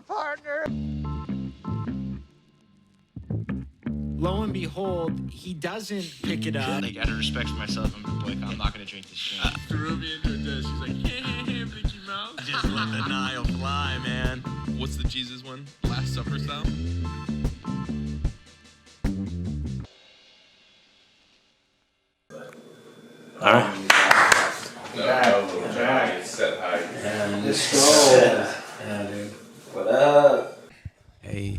there, partner. Lo and behold, he doesn't pick it up. Like, out of respect for myself, I'm not gonna drink this shit. Threw me into a dish. She's like, Mickey Mouse. Just let the Nile fly, man. What's the Jesus one? Last Supper style? All right. Set high. Let's go. Yeah, dude. What up? Hey.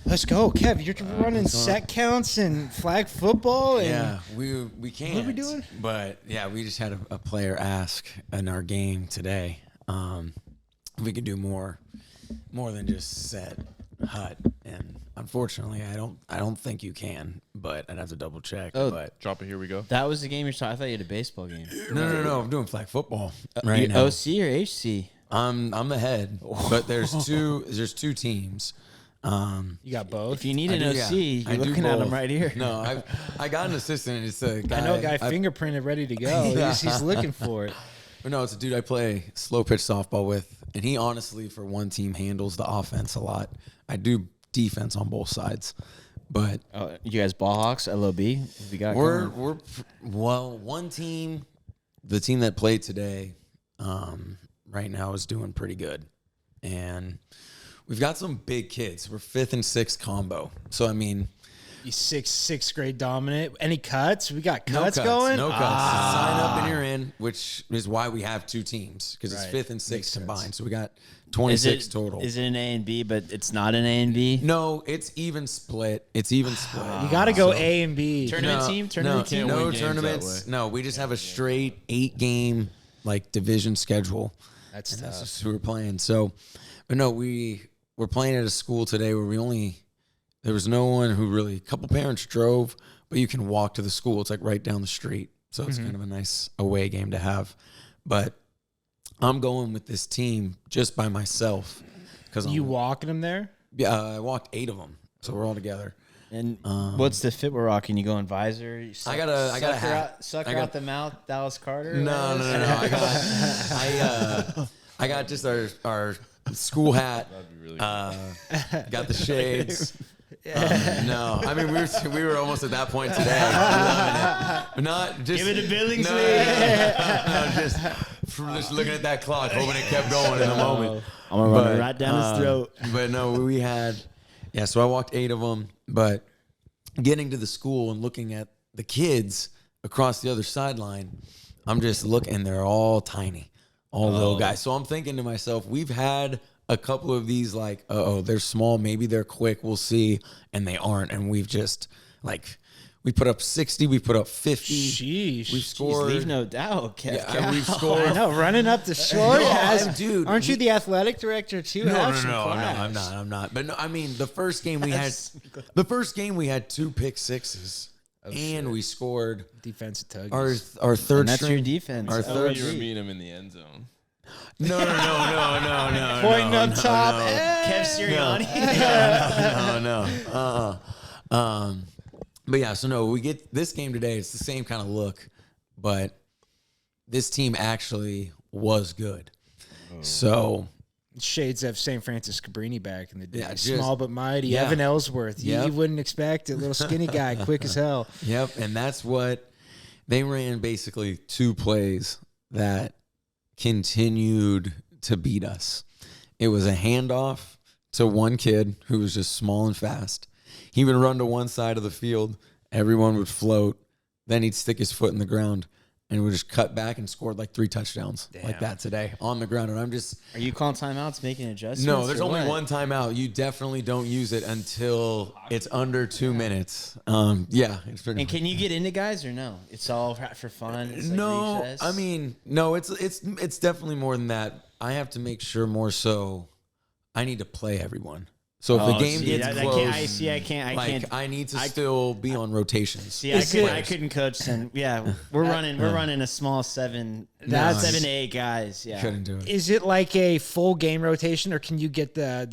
Let's go, Kev. You're running set counts and flag football. And Yeah, we can't. What are we doing? But yeah, we just had a player ask in our game today. If we could do more than just set hut, and unfortunately, I don't think you can. But I'd have to double check. Oh, but Drop it. Here we go. That was the game you're talking. I thought you had a baseball game. no. I'm doing flag football right now. OC or HC? I'm the head, but there's two teams. You got both. If you need an OC, you're looking at him right here. No, I got an assistant. It's a guy. I know a guy fingerprinted ready to go. He's looking for it. But no, it's a dude I play slow pitch softball with, and he honestly, for one team, handles the offense a lot. I do defense on both sides, but You guys ball hawks, LOB? We got we're one team, the team that played today, right now is doing pretty good, and we've got some big kids. We're 5th and 6th combo, so I mean. You sixth grade dominant. Any cuts? We got cuts going? No cuts. Sign up and you're in, which is why we have two teams, because it's 5th and 6th Makes combined. sense. So we got 26 total. Is it an A and B, but it's not an A and B? No, it's even split. You got to go A and B. Tournament team? Tournament team? No win games tournaments. that way. No, we just have a straight 8-game like division schedule. That's And tough. that's just who we're playing. So, but no, we're playing at a school today where there was no one who really, a couple parents drove, but you can walk to the school. It's like right down the street. So it's kind of a nice away game to have. But I'm going with this team just by myself. You walking them there? Yeah, I walked 8 of them. So we're all together. And what's the fit we're rocking? You going visor? You I got a hat. Sucker out the mouth, Dallas Carter? No. I got just our school hat. That'd be really Got the shades. No, I mean we were almost at that point today. Loving it. Not just Give it a Billingsley. No, just looking at that clock, hoping it kept going in the moment. I'm gonna run it right down his throat. But no, we had so I walked 8 of them. But getting to the school and looking at the kids across the other sideline, I'm just looking. They're all tiny, all little guys. So I'm thinking to myself, we've had a couple of these like, they're small, maybe they're quick, we'll see, and they aren't. And we've just we put up 60, we put up 50. Sheesh. We've scored. Leave no doubt, Kev. Yeah, we've scored. I know, running up the short. Dude, Aren't you the athletic director too? No, Have I'm not. But no, I mean, the first game we had 2 pick sixes, and we scored defensive tug. our third And that's string your defense. Our I third thought you were meeting him in the end zone. No. Pointing up top. Kev Sirianni. No. But yeah, so no, we get this game today. It's the same kind of look, but this team actually was good. So Shades of St. Francis Cabrini back in the day. Yeah, just- Small but mighty. yeah. Evan Ellsworth. Yep. You wouldn't expect a little skinny guy, quick as hell. Yep, and that's what they ran basically 2 plays that continued to beat us. It was a handoff to one kid who was just small and fast. He would run to one side of the field, everyone would float, then he'd stick his foot in the ground and would just cut back and scored like 3 touchdowns like that today on the ground. And I'm just... Are you calling timeouts, making adjustments? No, there's or only what? one timeout. You definitely don't use it until it's under 2 minutes. Yeah. It's pretty And can you get into guys or no? It's all for fun. It's like no, recess? I mean, no, it's definitely more than that. I have to make sure more so I need to play everyone. So if the game gets close, I can't. I need to still be on rotations. See, I couldn't coach. And yeah, we're running a small 7 to 8 guys. Yeah, Couldn't do it. Is it like a full game rotation, or can you get the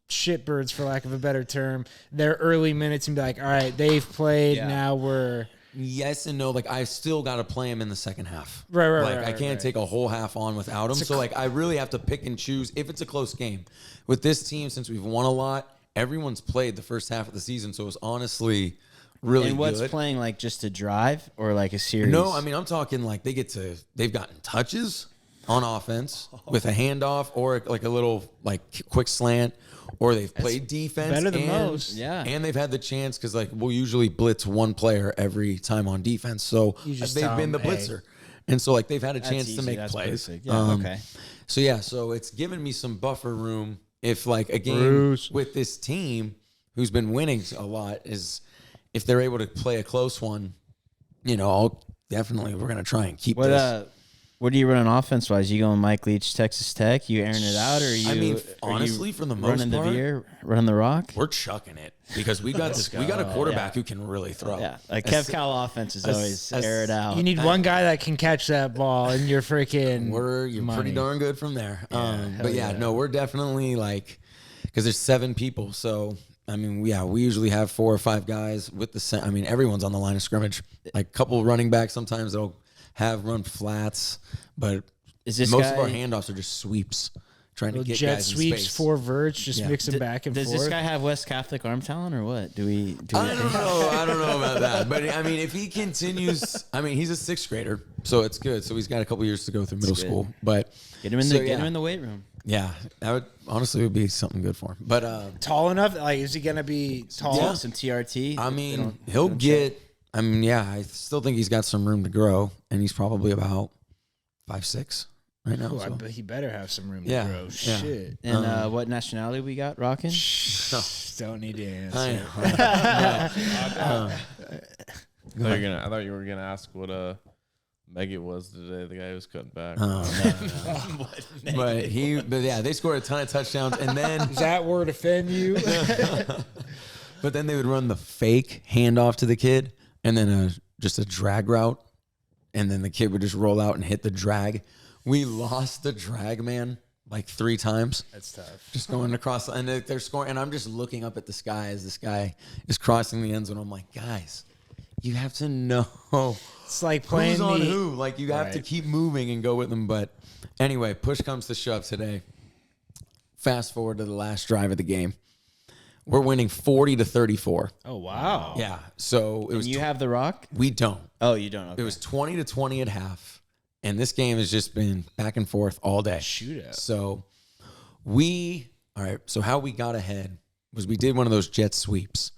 shitbirds, for lack of a better term, their early minutes and be like, all right, they've played, now we're... yes and no. Like I still got to play him in the second half. Right. Like I can't take a whole half on without him. So like I really have to pick and choose if it's a close game. With this team, since we've won a lot, everyone's played the first half of the season, so it was honestly really And what's good. playing like just a drive or like a series? No, I mean I'm talking like they've gotten touches on offense with a handoff or like a little like quick slant, or they've played defense better than and, most. Yeah. and they've had the chance because like we'll usually blitz one player every time on defense, so You just they've tell been the them, hey. blitzer, and so like they've had a That's chance to easy, make that's plays. perfect. Yeah, okay. So yeah, so it's given me some buffer room if like a game Bruce. with this team who's been winning a lot is if they're able to play a close one, you know, we're gonna try and keep this. What do you run on offense wise? You going Mike Leach, Texas Tech? You airing it out, or you? I mean, are honestly, you for the most running part, the veer, running the rock. we're chucking it because we got this. We got a quarterback who can really throw. Yeah, like Kev Cal offense is always air it out. You need one guy that can catch that ball, and you're freaking. You're money. pretty darn good from there. But yeah, no, we're definitely like because there's 7 people, so I mean, we usually have 4 or 5 guys with the. I mean, everyone's on the line of scrimmage. Like a couple running backs sometimes they'll have run flats, but Is this most guy, of our handoffs are just sweeps, trying to Little get jet guys in sweeps, space. 4 verts, just mix them back and Does forth. this guy have West Catholic arm talent or what? Do we? I don't know. I don't know about that. But I mean, if he continues, I mean, he's a 6th grader, so it's good. So he's got a couple years to go through middle good. school. But Get him in get him in the weight room. Yeah, that would honestly would be something good for him. But Tall enough? Like, is he gonna be tall? Yeah, some TRT. I mean, he'll get. I mean, yeah, I still think he's got some room to grow, and he's probably about 5'6" right now. Ooh, so. but he better have some room Yeah, to grow. yeah. Shit. And what nationality we got rocking? Don't need to answer. I know. I thought you were gonna ask what Meggett was today. The guy who was cutting back. No. But yeah, they scored a ton of touchdowns, and then Does that word offend you? but then they would run the fake handoff to the kid, and then just a drag route, and then the kid would just roll out and hit the drag. We lost the drag, man, like 3 times. That's tough. Just going across, and they're scoring, and I'm just looking up at the sky as this guy is crossing the end zone. I'm like, guys, you have to know It's like playing who's on the who. Like, you have to Right. keep moving and go with them. But anyway, push comes to shove today. Fast forward to the last drive of the game. We're winning 40-34. Oh wow. Yeah. So it was. You have the rock? We don't. Oh, you don't. Okay. It was 20-20 at half, and this game has just been back and forth all day. Shootout. So all right. So how we got ahead was we did one of those jet sweeps,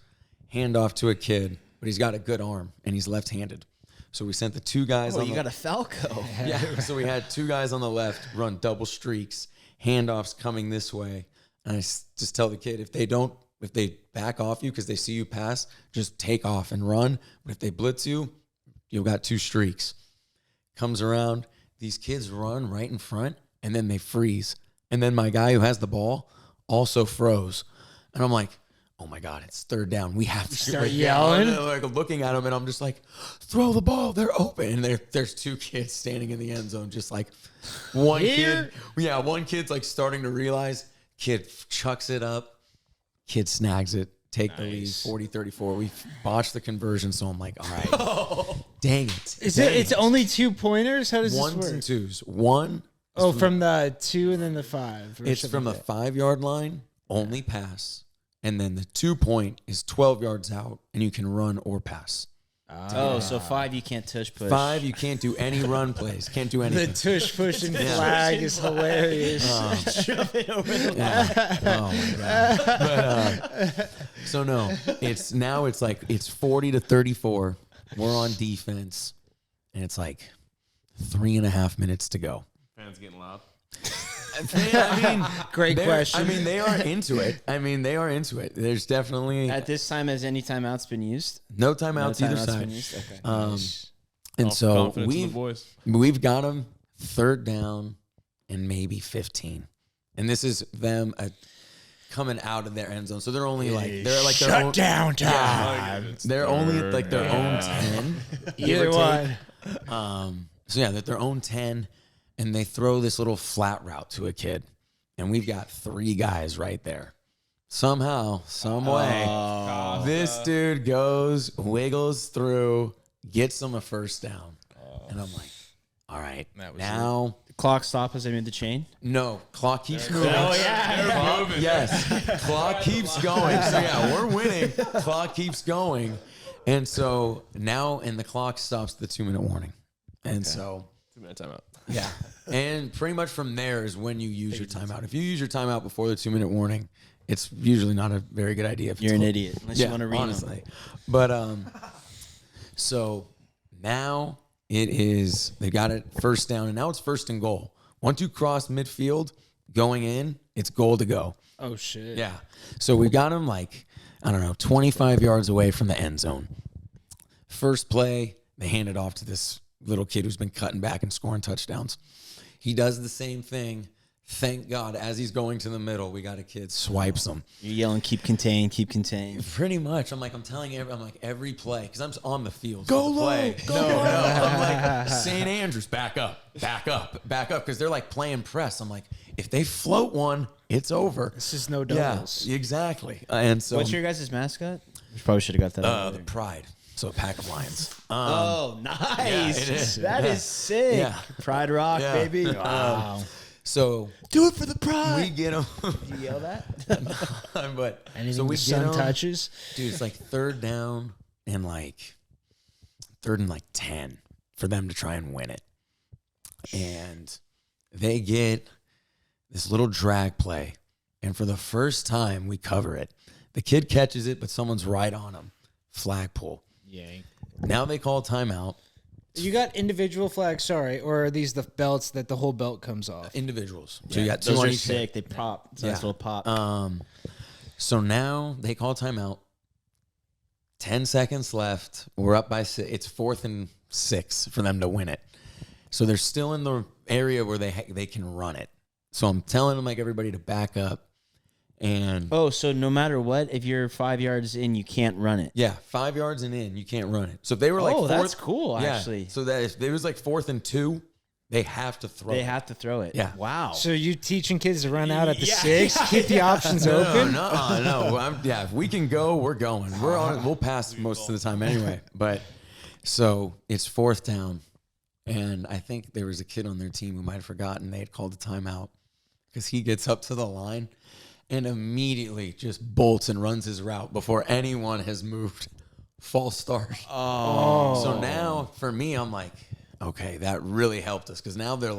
hand off to a kid, but he's got a good arm and he's left-handed. So we sent the 2 guys. Oh, on you the, got a Falco. yeah. So we had 2 guys on the left run double streaks, handoffs coming this way, and I just tell the kid if they back off you because they see you pass, just take off and run. But if they blitz you, you've got 2 streaks. Comes around, these kids run right in front, and then they freeze. And then my guy who has the ball also froze. And I'm like, oh my God, it's 3rd down. We have to Start yelling? I'm like looking at them, and I'm just like, throw the ball. They're open. And there's 2 kids standing in the end zone, just like one Here? kid. Yeah, one kid's like starting to realize. Kid chucks it up. Kid snags it. Take the lead, 40-34. We botched the conversion, so I'm like, all right, dang it. It's only 2 pointers? How does this Ones work? and twos. One. Oh, from the 2 and then the 5. or It's something from the like that. 5-yard line, only pass. And then the 2-point is 12 yards out, and you can run or pass. Oh, so 5 you can't tush push. 5, you can't do any run plays. Can't do The anything. tush pushing flag is hilarious. Oh my God. But, so no, it's 40-34. We're on defense, and it's like 3.5 minutes to go. Fans getting loud. I mean, Great question. I mean, they are into it. There's definitely At this time, has any timeouts been used? no timeouts either timeouts side. been used? Okay. And so Confidence in the boys. we've got them 3rd down and maybe 15, and this is them coming out of their end zone. So they're only like their Shut own, down time. They're only at like their own 10. Either one. So yeah, they're their own 10, and they throw this little flat route to a kid, and we've got 3 guys right there. Somehow, some way, this dude wiggles through, gets them a first down. And I'm like, all right, now. Clock stop as I made the chain. No, clock keeps moving. Oh, yeah. Yes, clock keeps going. So, yeah, we're winning. Clock keeps going. And so now, and the clock stops the 2-minute warning. And so. 2-minute timeout. Yeah. And pretty much from there is when you use your timeout. If you use your timeout before the 2-minute warning, it's usually not a very good idea. If You're an idiot unless you want to read honestly. But so now it is, they got it first down, and now it's first and goal. Once you cross midfield going in, it's goal to go. Oh, shit. Yeah. So we got him 25 yards away from the end zone. First play, they hand it off to this little kid who's been cutting back and scoring touchdowns. He does the same thing. Thank God, as he's going to the middle, we got a kid swipes him. You're yelling, keep contained, keep contained. Pretty much. I'm telling every play, because I'm on the field. Go so the low, play. go No, low. I'm like, St. Andrews, back up, because they're like playing press. I'm like, if they float one, it's over. This is no doubles. Yeah, exactly. And so, What's your guys' mascot? You probably should have got that. the Pride. So a pack of lions. Oh, nice. it is. That is sick. Yeah. Pride Rock, Yeah. baby. Wow. So Do it for the pride. we get them. Did you yell that? But Anything so we the get sun 'em. touches. Dude, it's like third and 10 for them to try and win it. And they get this little drag play. And for the first time, we cover it. The kid catches it, but someone's right on him. Flag pull. Yank. Now they call timeout. You got individual flags, sorry, or are these the belts that the whole belt comes off? Individuals. So you got two Those on are each side. sick. They pop. It's a nice Yeah. little pop. So now they call timeout. 10 seconds left. We're up by 6. It's 4th and 6 for them to win it. So they're still in the area where they can run it. So I'm telling them everybody to back up. And So no matter what, if you're 5 yards in, you can't run it. yeah, 5 yards and in, you can't run it. So if they were fourth, that's cool, yeah, actually. So that if it was 4th and 2, they have to throw. They it. have to throw it. Yeah. Wow. So you teaching kids to run out at the Yeah. 6, keep the options open? No. If we can go, we're going. We're on it. We'll pass most of the time anyway. But so it's 4th down, and I think there was a kid on their team who might have forgotten they had called a timeout because he gets up to the line and immediately just bolts and runs his route before anyone has moved. False start. Oh. So now for me, I'm like, okay, that really helped us because now they're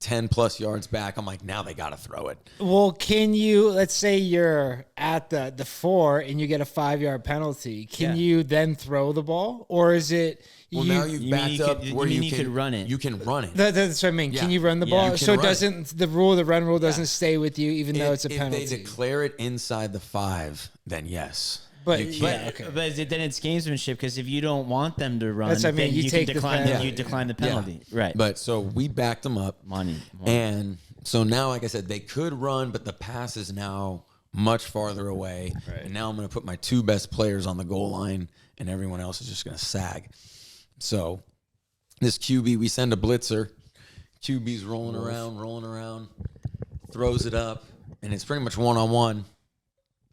10 plus yards back. I'm like, now they got to throw it. Well, can you, let's say you're at the 4 and you get a 5-yard penalty. Can you then throw the ball? Or is it... Well, now you've you backed mean you up could- where you you mean you can could run it. You can run it. That's what I mean. Yeah. Can you run the Yeah, ball? you can So run it. doesn't the run rule doesn't stay with you even though it's a penalty? If they declare it inside the 5, then yes. But You yeah, can't. okay. But then it's gamesmanship because if you don't want them to run, That's what I mean, then you you take can the decline. penalty. You decline the Yeah. penalty, right? But so we backed them up. Money. And so now, like I said, they could run, but the pass is now much farther away. Right. And now I'm going to put my 2 best players on the goal line, and everyone else is just going to sag. So this QB, we send a blitzer. QB's rolling around, throws it up, and it's pretty much one-on-one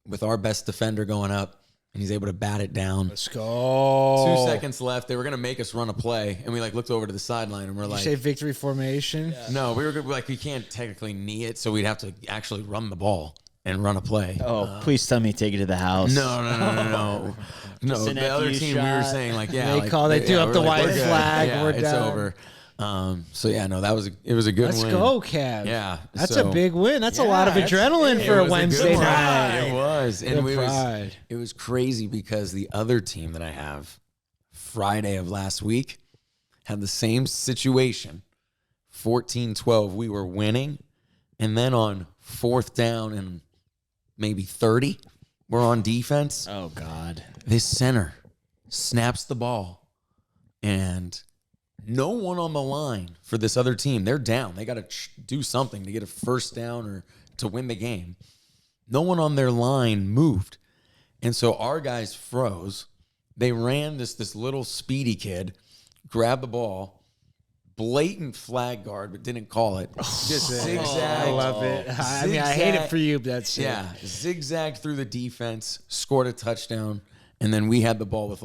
with our best defender going up, and he's able to bat it down. Let's go. 2 seconds left. They were going to make us run a play, and we looked over to the sideline, and we're You like, say victory formation? no, we were we can't technically knee it, so we'd have to actually run the ball and run a play. Please tell me take it to the house. No. No, an the other FU team we were shot. saying They threw up the we're white we're good. flag, Yeah, we're it's done. over. So yeah, no, it was a good Let's win. go, Kev. Yeah, That's so- a big win. That's a lot of adrenaline It for a was Wednesday good one. night. It was, and Good pride. it was crazy because the other team that I have, Friday of last week, had the same situation. 14-12, we were winning, and then on 4th down and maybe 30, we're on defense. Oh God. This center snaps the ball, and no one on the line for this other team. They're down. They got to do something to get a first down or to win the game. No one on their line moved. And so our guys froze. They ran this little speedy kid, grabbed the ball, blatant flag guard, but didn't call it. Just zigzag. I love it. I mean, I hate it for you, but that's it. Yeah, zigzagged through the defense, scored a touchdown, and then we had the ball with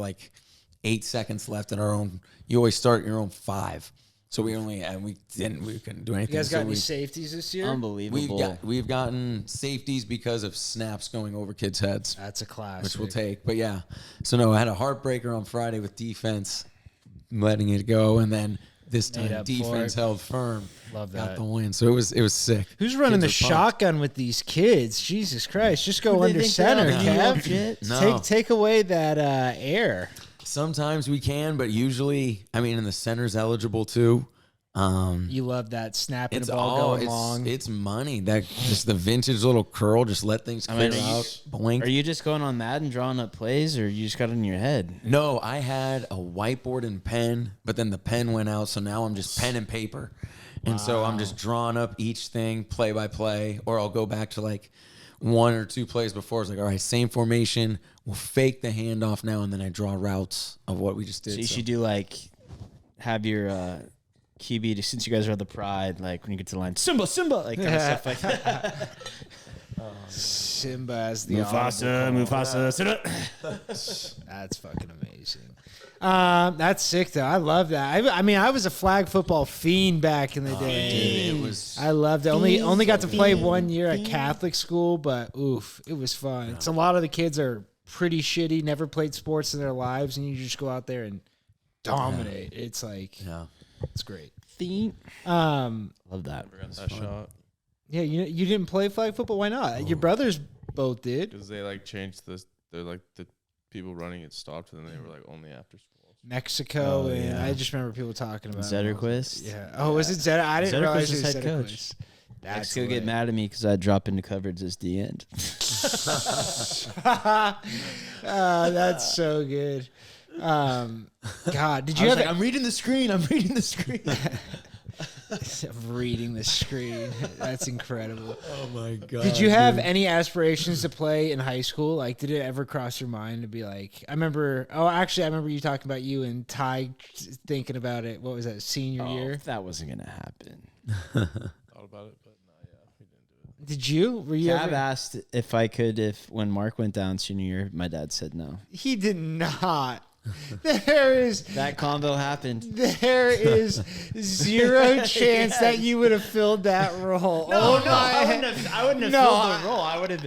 8 seconds left in our own. You always start your own 5. So we couldn't do anything. You guys got so any safeties this year? Unbelievable. We've gotten safeties because of snaps going over kids' heads. That's a classic. Which we'll take. But yeah. So no, I had a heartbreaker on Friday with defense letting it go, and then this time defense held firm. Love that. Got the win. So it was sick. Who's running the Kids are pumped. shotgun with these kids? Jesus Christ. Just go under center, Kev. No. Take away that air. Sometimes we can, but usually, I mean, and the center's eligible too. You love that snapping the ball going long. It's money. That just the vintage little curl. Just let things clear out. Blink. Are you just going on Madden drawing up plays, or you just got it in your head? No, I had a whiteboard and pen, but then the pen went out, so now I'm just pen and paper. And so I'm just drawing up each thing play by play, or I'll go back to like 1 or 2 plays before. It's like, all right, same formation. We'll fake the handoff now, and then I draw routes of what we just did. So you should do like, have your QB, since you guys are the pride, like when you get to the line, Simba, like kind of stuff like that. Simba as the Mufasa, sit up. That's fucking amazing. That's sick though. I love that. I mean, I was a flag football fiend back in the day. Dude, it was. I loved it. Only got to play 1 year at Catholic school, but oof, it was fun. It's a lot of the kids are pretty shitty, never played sports in their lives, and you just go out there and dominate. It's like, it's great. Love that. That shot. Yeah, you didn't play flag football. Why not? Your brothers both did. Because they like changed this. They're like the people running it stopped, and then they were like only after school. Mexico, and I just remember people talking about Zetterquist. Yeah. Oh, was it Zetter? I didn't realize it was head coach. Zetterquist. Mexico get mad at me because I drop into coverage as the end. That's so good. God, did you have? I'm reading the screen. I'm reading the screen. Reading the screen. That's incredible. Oh my god! Did you have any aspirations to play in high school? Like, did it ever cross your mind to be like? I remember you talking about you and Ty thinking about it. What was that, senior year? That wasn't gonna happen. Thought about it, but no, yeah, we didn't do it. Did you? Were you? Cav asked if I could. If when Mark went down senior year, my dad said no. He did not. There is That combo happened. There is zero chance that you would have filled that role. I wouldn't have filled the role. I would have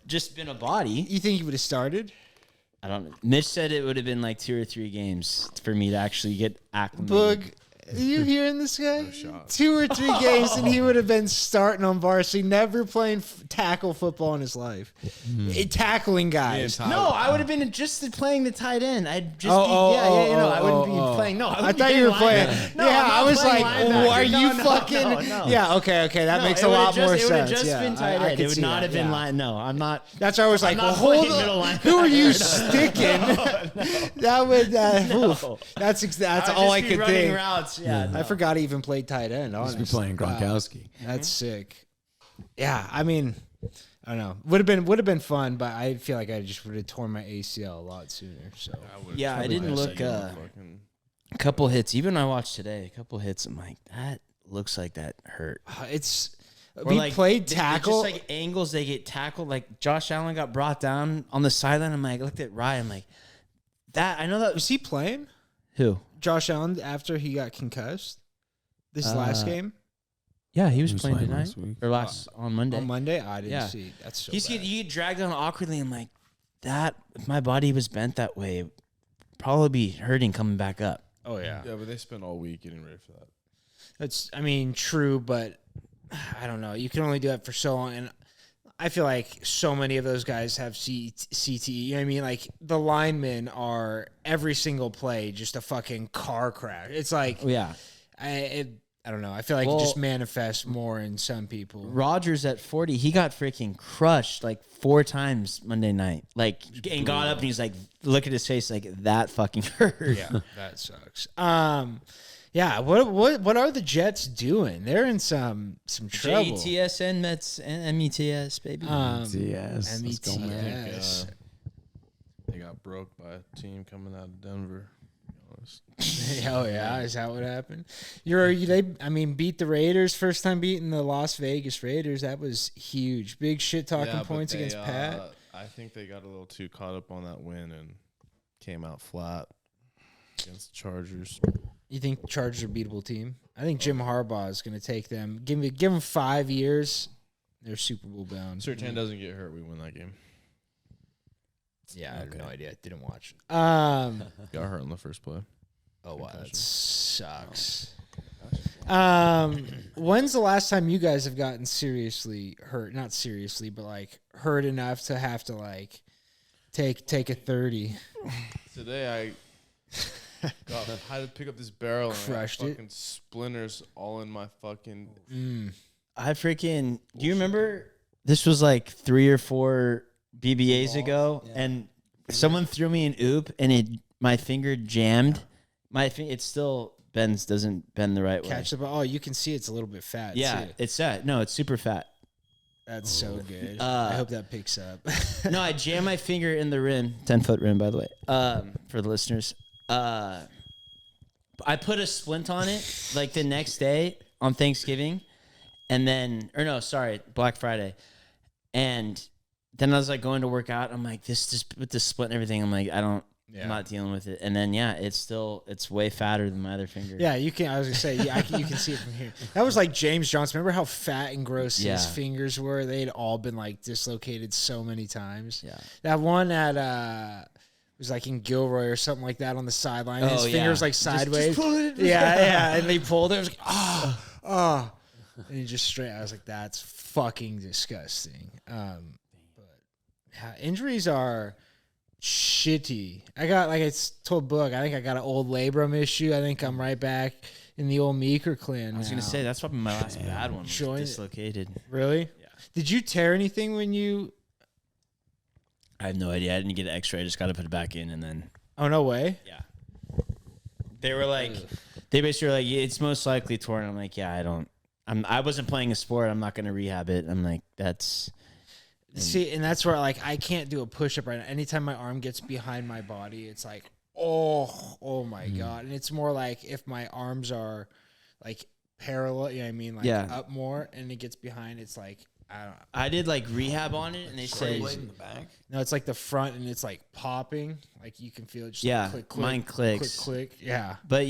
just been a body. You think you would have started? I don't know. Mitch said it would have been like 2 or 3 games for me to actually get acclimated. Boog, are you hearing this guy? 2 or 3 games, and he would have been starting on varsity, never playing tackle football in his life. Tackling guys. No, I would have been just playing the tight end. I'd just I wouldn't be playing. No, I thought you were playing. No, yeah, I was like, linebacker. are you fucking? No. Yeah, okay, that makes a lot more sense. It would have just been tight I end. could It would see not that, have been yeah. line. No, I'm not. That's why I was like, well, not hold playing middle on. linebacker. Who are you sticking? That would. That's all I could running think. Routes. Yeah, I forgot he even played tight end. Must be Honestly. playing Gronkowski. That's sick. Yeah, I mean, I don't know. Would have been fun, but I feel like I just would have torn my ACL a lot sooner. So Yeah, I didn't look. A couple hits. Even when I watched today, a couple hits. I'm like, that looks like that hurt. it's Or we like, played tackle. Just like angles, they get tackled. Like Josh Allen got brought down on the sideline. I'm like, I looked at Ryan. I'm like, that. I know that Was he playing? Who? Josh Allen after he got concussed this last game Yeah, he was playing playing last tonight week. or last on Monday. on Monday. I didn't Yeah. see. That's so He's bad. you get dragged down awkwardly. I'm like, that. If my body was bent that way, probably be hurting coming back up. Oh yeah. Yeah, but they spent all week getting ready for that. That's, I mean, true, but I don't know. You can only do that for so long, and I feel like so many of those guys have CTE. You know what I mean? Like, the linemen are every single play just a fucking car crash. It's like, Yeah. I don't know. I feel like it just manifests more in some people. Rogers at 40, he got freaking crushed like 4 times Monday night. Like, and got up and he's like, look at his face, like, that fucking hurt. Yeah, that sucks. Yeah. What are the Jets doing? They're in some trouble. JETSN, Mets, and METS, baby. Yes. Let's go, man. METS. They got broke by a team coming out of Denver. To be honest. Oh yeah, is that what happened? They beat the Raiders, first time beating the Las Vegas Raiders. That was huge. Big shit talking Yeah, but points they, against Pat. I think they got a little too caught up on that win and came out flat. against the Chargers. You think Chargers are a beatable team? I think Jim Harbaugh is going to take them. Give them 5 years. They're Super Bowl bound. Surtain doesn't get hurt, we win that game. Yeah, I have no idea. Didn't watch. Got hurt on the first play. Oh wow, that sucks. When's the last time you guys have gotten seriously hurt? Not seriously, but like hurt enough to have to like take a 30. Today I had to pick up this barrel and Crushed I it. fucking splinters all in my fucking. I freaking. Do you remember? This was like 3 or 4 BBAs ago, and someone threw me an oop, and my finger jammed. It still doesn't bend the right way. Catch the ball. Oh, you can see it's a little bit fat. Yeah, too. it's that. No, it's super fat. That's so good. I hope that picks up. No, I jammed my finger in the rim, 10-foot rim, by the way, for the listeners. I put a splint on it like the next day on Thanksgiving, Black Friday, and then I was like going to work out. I'm like, this just with the splint and everything. I'm like, I'm not dealing with it. And then it's way fatter than my other finger. Yeah, you can. I was gonna say, you can see it from here. That was like James Johnson. Remember how fat and gross his fingers were? They'd all been like dislocated so many times. Yeah. That one at it was like in Gilroy or something like that on the sideline. His finger was like sideways. Just pull it. Yeah, and they pulled it. It was like, and he just straight. I was like, that's fucking disgusting. But yeah, injuries are shitty. I got, like I told Boog, I think I got an old labrum issue. I think I'm right back in the old Meeker clan. I was gonna say that's probably my last bad one. Was dislocated. Really? Yeah. Did you tear anything when you? I have no idea. I didn't get an X-ray. I just got to put it back in, and then. Oh no way. Yeah. They were like, they basically were like, it's most likely torn. I'm like, yeah, I wasn't playing a sport. I'm not gonna rehab it. I'm like, that's. See, and that's where like I can't do a push-up right now. Anytime my arm gets behind my body, it's like, oh my god. And it's more like if my arms are like parallel, you know what I mean, like up more, and it gets behind, it's like I did like rehab on it, and they said in the back. no, it's like the front, and it's like popping, like you can feel it. Just Yeah, like click, click, mine clicks. click. Yeah, But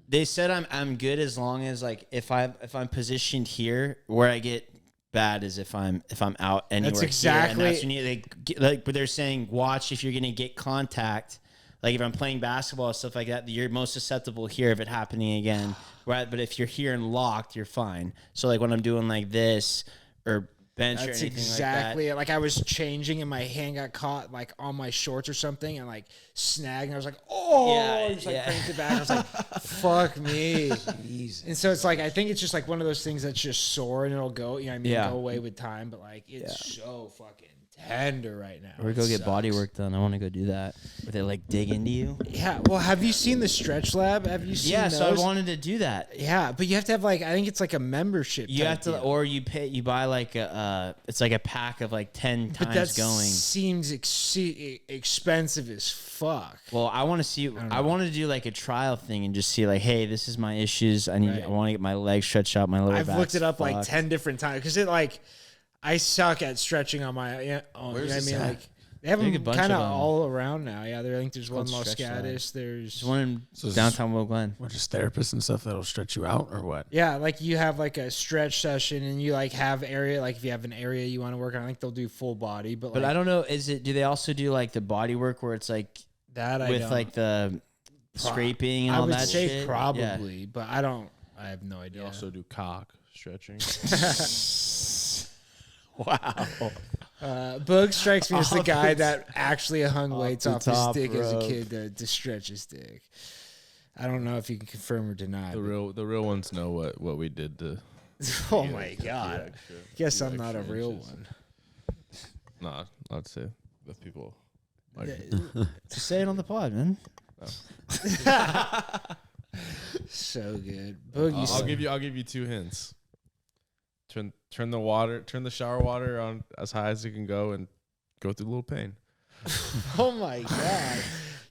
they said I'm good as long as like if I'm positioned here. Where I get bad is if I'm out anywhere. That's exactly. Here, and that's when but they're saying watch if you're gonna get contact. Like if I'm playing basketball and stuff like that, you're most susceptible here of it happening again. Right, but if you're here and locked, you're fine. So like when I'm doing like this or bench or That's anything exactly like it. Like I was changing and my hand got caught like on my shorts or something and like snagged. And I was like, I just like cranked it back. I was like, fuck me. Jeez. And so it's like, I think it's just like one of those things that's just sore and it'll go, you know what I mean? Yeah. Go away with time. But like, it's so fucking tender right now. Or go It get body sucks. work done. I want to go do that. Where they like dig into you. Yeah. Well, have you seen the Stretch Lab? Have you seen Yeah, those? so I wanted to do that. Yeah, but you have to have like, I think it's like a membership. You type have to, deal. or you buy like it's like a pack of like 10 But that times going. seems expensive as fuck. Well, I want to see. I want to do like a trial thing and just see like, hey, this is my issues. I want to get my legs stretched out, my lower back. I've looked it up like 10 different times because it like I suck at stretching on my own. You know what I mean? Like they have There's a them bunch kind of of them. all around now. Yeah, I think there's one in called Los Stretch Lab. Gatos. There's There's one in So downtown Will Glen. What, just therapists and stuff that'll stretch you out or what? yeah, like you have like a stretch session and you like have area like if you have an area you want to work on. I think they'll do full body, but But like I don't know. Do they also do like the body work where it's like that I with don't. like the scraping and I all would that say shit? probably, but I don't. I have no idea. You also do cock stretching. Wow. Boog strikes me as the Off guy the- that actually hung weights the off his top dick as a rope. kid to stretch his dick. I don't know if you can confirm or deny. the real ones know what we did to. Oh get- my get god! extra- Guess few I'm not a extra real inches. one. Nah, I'd say the people. Like, Just say it on the pod, man. So good, Boog. I'll give you 2 hints. Turn the shower water on as high as it can go, and go through a little pain. Oh my god!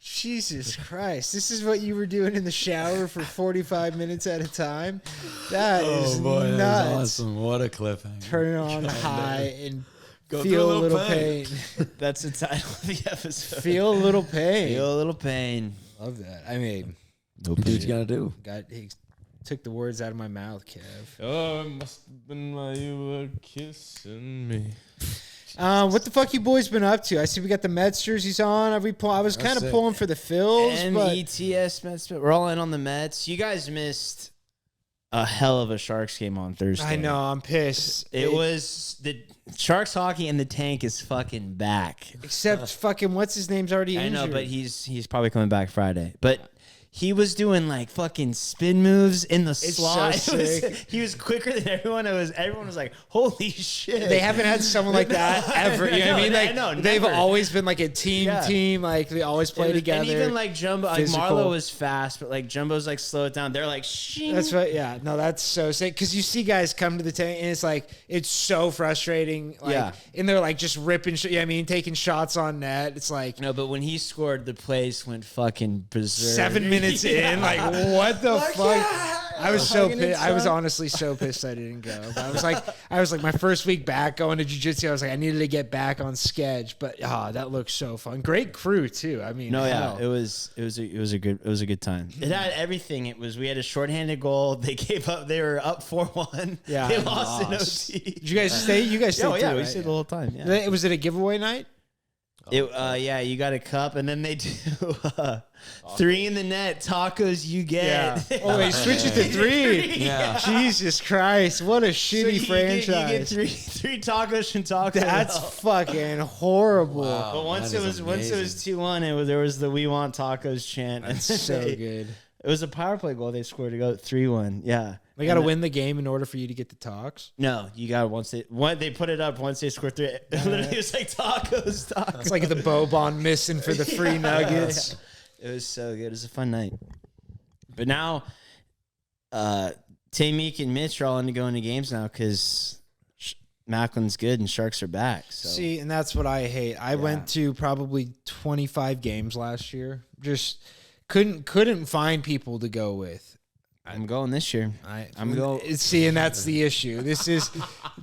Jesus Christ! This is what you were doing in the shower for 45 minutes at a time. That is that nuts. was awesome. What a cliffhanger. Turn it on high and Go feel through a little pain. That's the title of the episode. Feel a little pain. Feel a little pain. Love that. I mean, No What you gotta do? he took the words out of my mouth, Kev. Oh, it must have been while you were kissing me. What the fuck you boys been up to? I see we got the Mets jerseys on. I was kind of sick. pulling for the Phils, but METS Mets. We're all in on the Mets. You guys missed a hell of a Sharks game on Thursday. I know I'm pissed. It was the Sharks hockey and the tank is fucking back. Except fucking what's his name's already I injured. know, but he's probably coming back Friday. But he was doing like fucking spin moves in the slot. so sick. He was quicker than everyone. Everyone was like, "Holy shit!" They haven't had someone like that ever. You know what I mean? Like no, they've never. always been like a team. Yeah. Like they always play together. And even like Jumbo, physical. like Marlo was fast, but like Jumbo's like slow it down. They're like, shing. That's right. Yeah. No, that's so sick. Because you see guys come to the tank and it's like it's so frustrating. Like, Yeah. And they're like just ripping. I mean, taking shots on net. It's like No, but when he scored, the place went fucking berserk. 7 minutes in. Like what the fuck? yeah. I was so Hugging his pissed. I was son. honestly so pissed I didn't go. But I was like my first week back going to jiu-jitsu. I was like I needed to get back on sketch. But that looks so fun. Great crew too. I mean, No, yeah, hell. it was a good time. It had everything. We had a shorthanded goal. They gave up. They were up 4-1. Yeah, they and lost in lost. OT. Did you guys stay? You guys stayed Oh yeah, too, we right? stayed the whole time. Yeah. Was it a giveaway night? Yeah, you got a cup, and then they do 3 in the net tacos. You get. Yeah. Oh, they switched it to 3. Yeah. Jesus Christ, what a shitty franchise. You get three tacos from Taco That's Bell. fucking horrible. Wow. But once That it is was amazing. 2-1, there was the "We Want Tacos" chant. And That's so good. It was a power play goal. They scored to go 3-1. Yeah. We got to win the game in order for you to get the talks. No, you got they put it up once they scored 3. Literally, it was like tacos. It's like the Bobon missing for the free nuggets. It was so good. It was a fun night. But now, Meek and Mitch are all into going to games now because Macklin's good and Sharks are back. So. See, and that's what I hate. I went to probably 25 games last year. Just couldn't find people to go with. I'm going this year. I'm going. See, and that's the issue. This is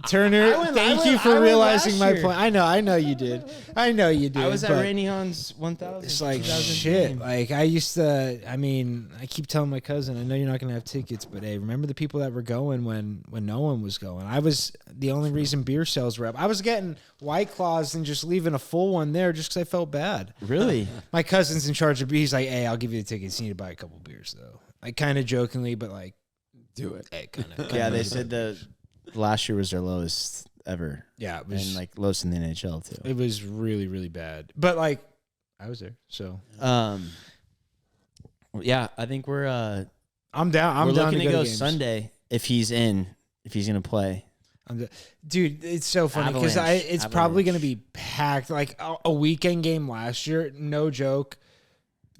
Turner. I Thank you went for realizing last my year. point. I know you did. I know you did. I was at but Randy Hahn's 1,000. It's like 2000 shit. game. Like I used to. I mean, I keep telling my cousin. I know you're not gonna have tickets, but hey, remember the people that were going when no one was going. I was the only reason beer sales were up. I was getting White Claws and just leaving a full one there just because I felt bad. Really? My cousin's in charge of. He's like, hey, I'll give you the tickets. You need to buy a couple beers though. Like kind of jokingly, but like. Do it. Hey, kind of. Yeah, they said the last year was their lowest ever, Yeah, it was and like lowest in the NHL too. it was really really bad. But like, I was there, so Yeah, I think we're I'm down. I'm we're down looking to to go games. Sunday if he's gonna play. Dude, it's so funny because it's probably going to be packed. Like a weekend game last year, no joke,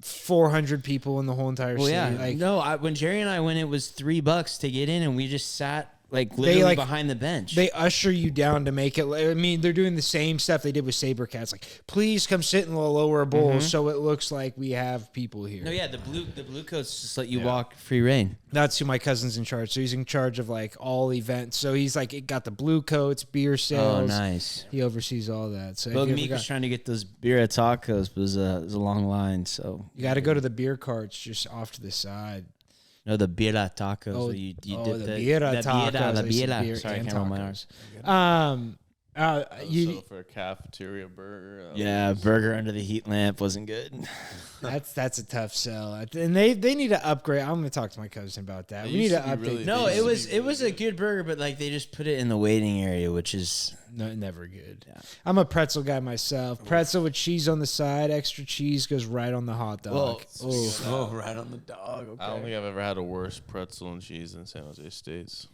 400 people in the whole entire Well, city. yeah, Like, no. When Jerry and I went, it was $3 to get in, and we just sat like literally behind the bench. They usher you down to make it. I mean, they're doing the same stuff they did with Sabercats. Like, please come sit in the lower bowl so it looks like we have people here. no, yeah, the blue coats just let you walk free reign. That's who my cousin's in charge. So he's in charge of like all events. So he's like got the blue coats, beer sales. Oh, nice. He oversees all that. So if Boog you, Meeker's trying to get those beer at tacos, but it was a long line. So you got to go to the beer carts just off to the side. no, the beer at tacos. Oh, where you oh, did the beer the tacos. beer, I the said beer. beer Sorry, I and can't roll my tacos. R's. You for a cafeteria burger. Yeah, burger under the heat lamp wasn't good. that's a tough sell, and they need to upgrade. I'm gonna talk to my cousin about that. It We need used to to be update. really No, It it used to was be a good burger, but like they just put it in the waiting area, which is No, never good. Yeah. I'm a pretzel guy myself. Pretzel with cheese on the side. Extra cheese goes right on the hot dog. Well, Oh, right on the dog. Okay. I don't think I've ever had a worse pretzel and cheese in San Jose States.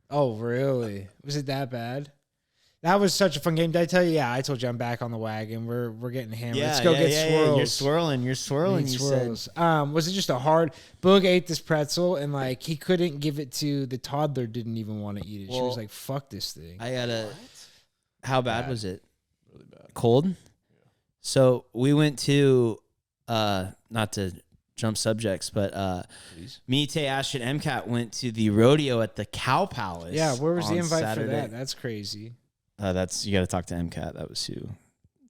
Oh, really? Was it that bad? That was such a fun game. Did I tell you? Yeah, I told you I'm back on the wagon. We're getting hammered. Let's go get swirls. You're swirling. Need You swirls. said. Was it just a hard? Boog ate this pretzel and like he couldn't give it to the toddler. Didn't even want to eat it. She was Well, like, "Fuck this thing." I gotta. How bad was it? Really bad. Cold. So we went to, not to jump subjects, but me, Tay, Ash, and MCAT went to the rodeo at the Cow Palace. Yeah, where was the on invite Saturday. for that? That's crazy. That's you got to talk to MCAT. That was who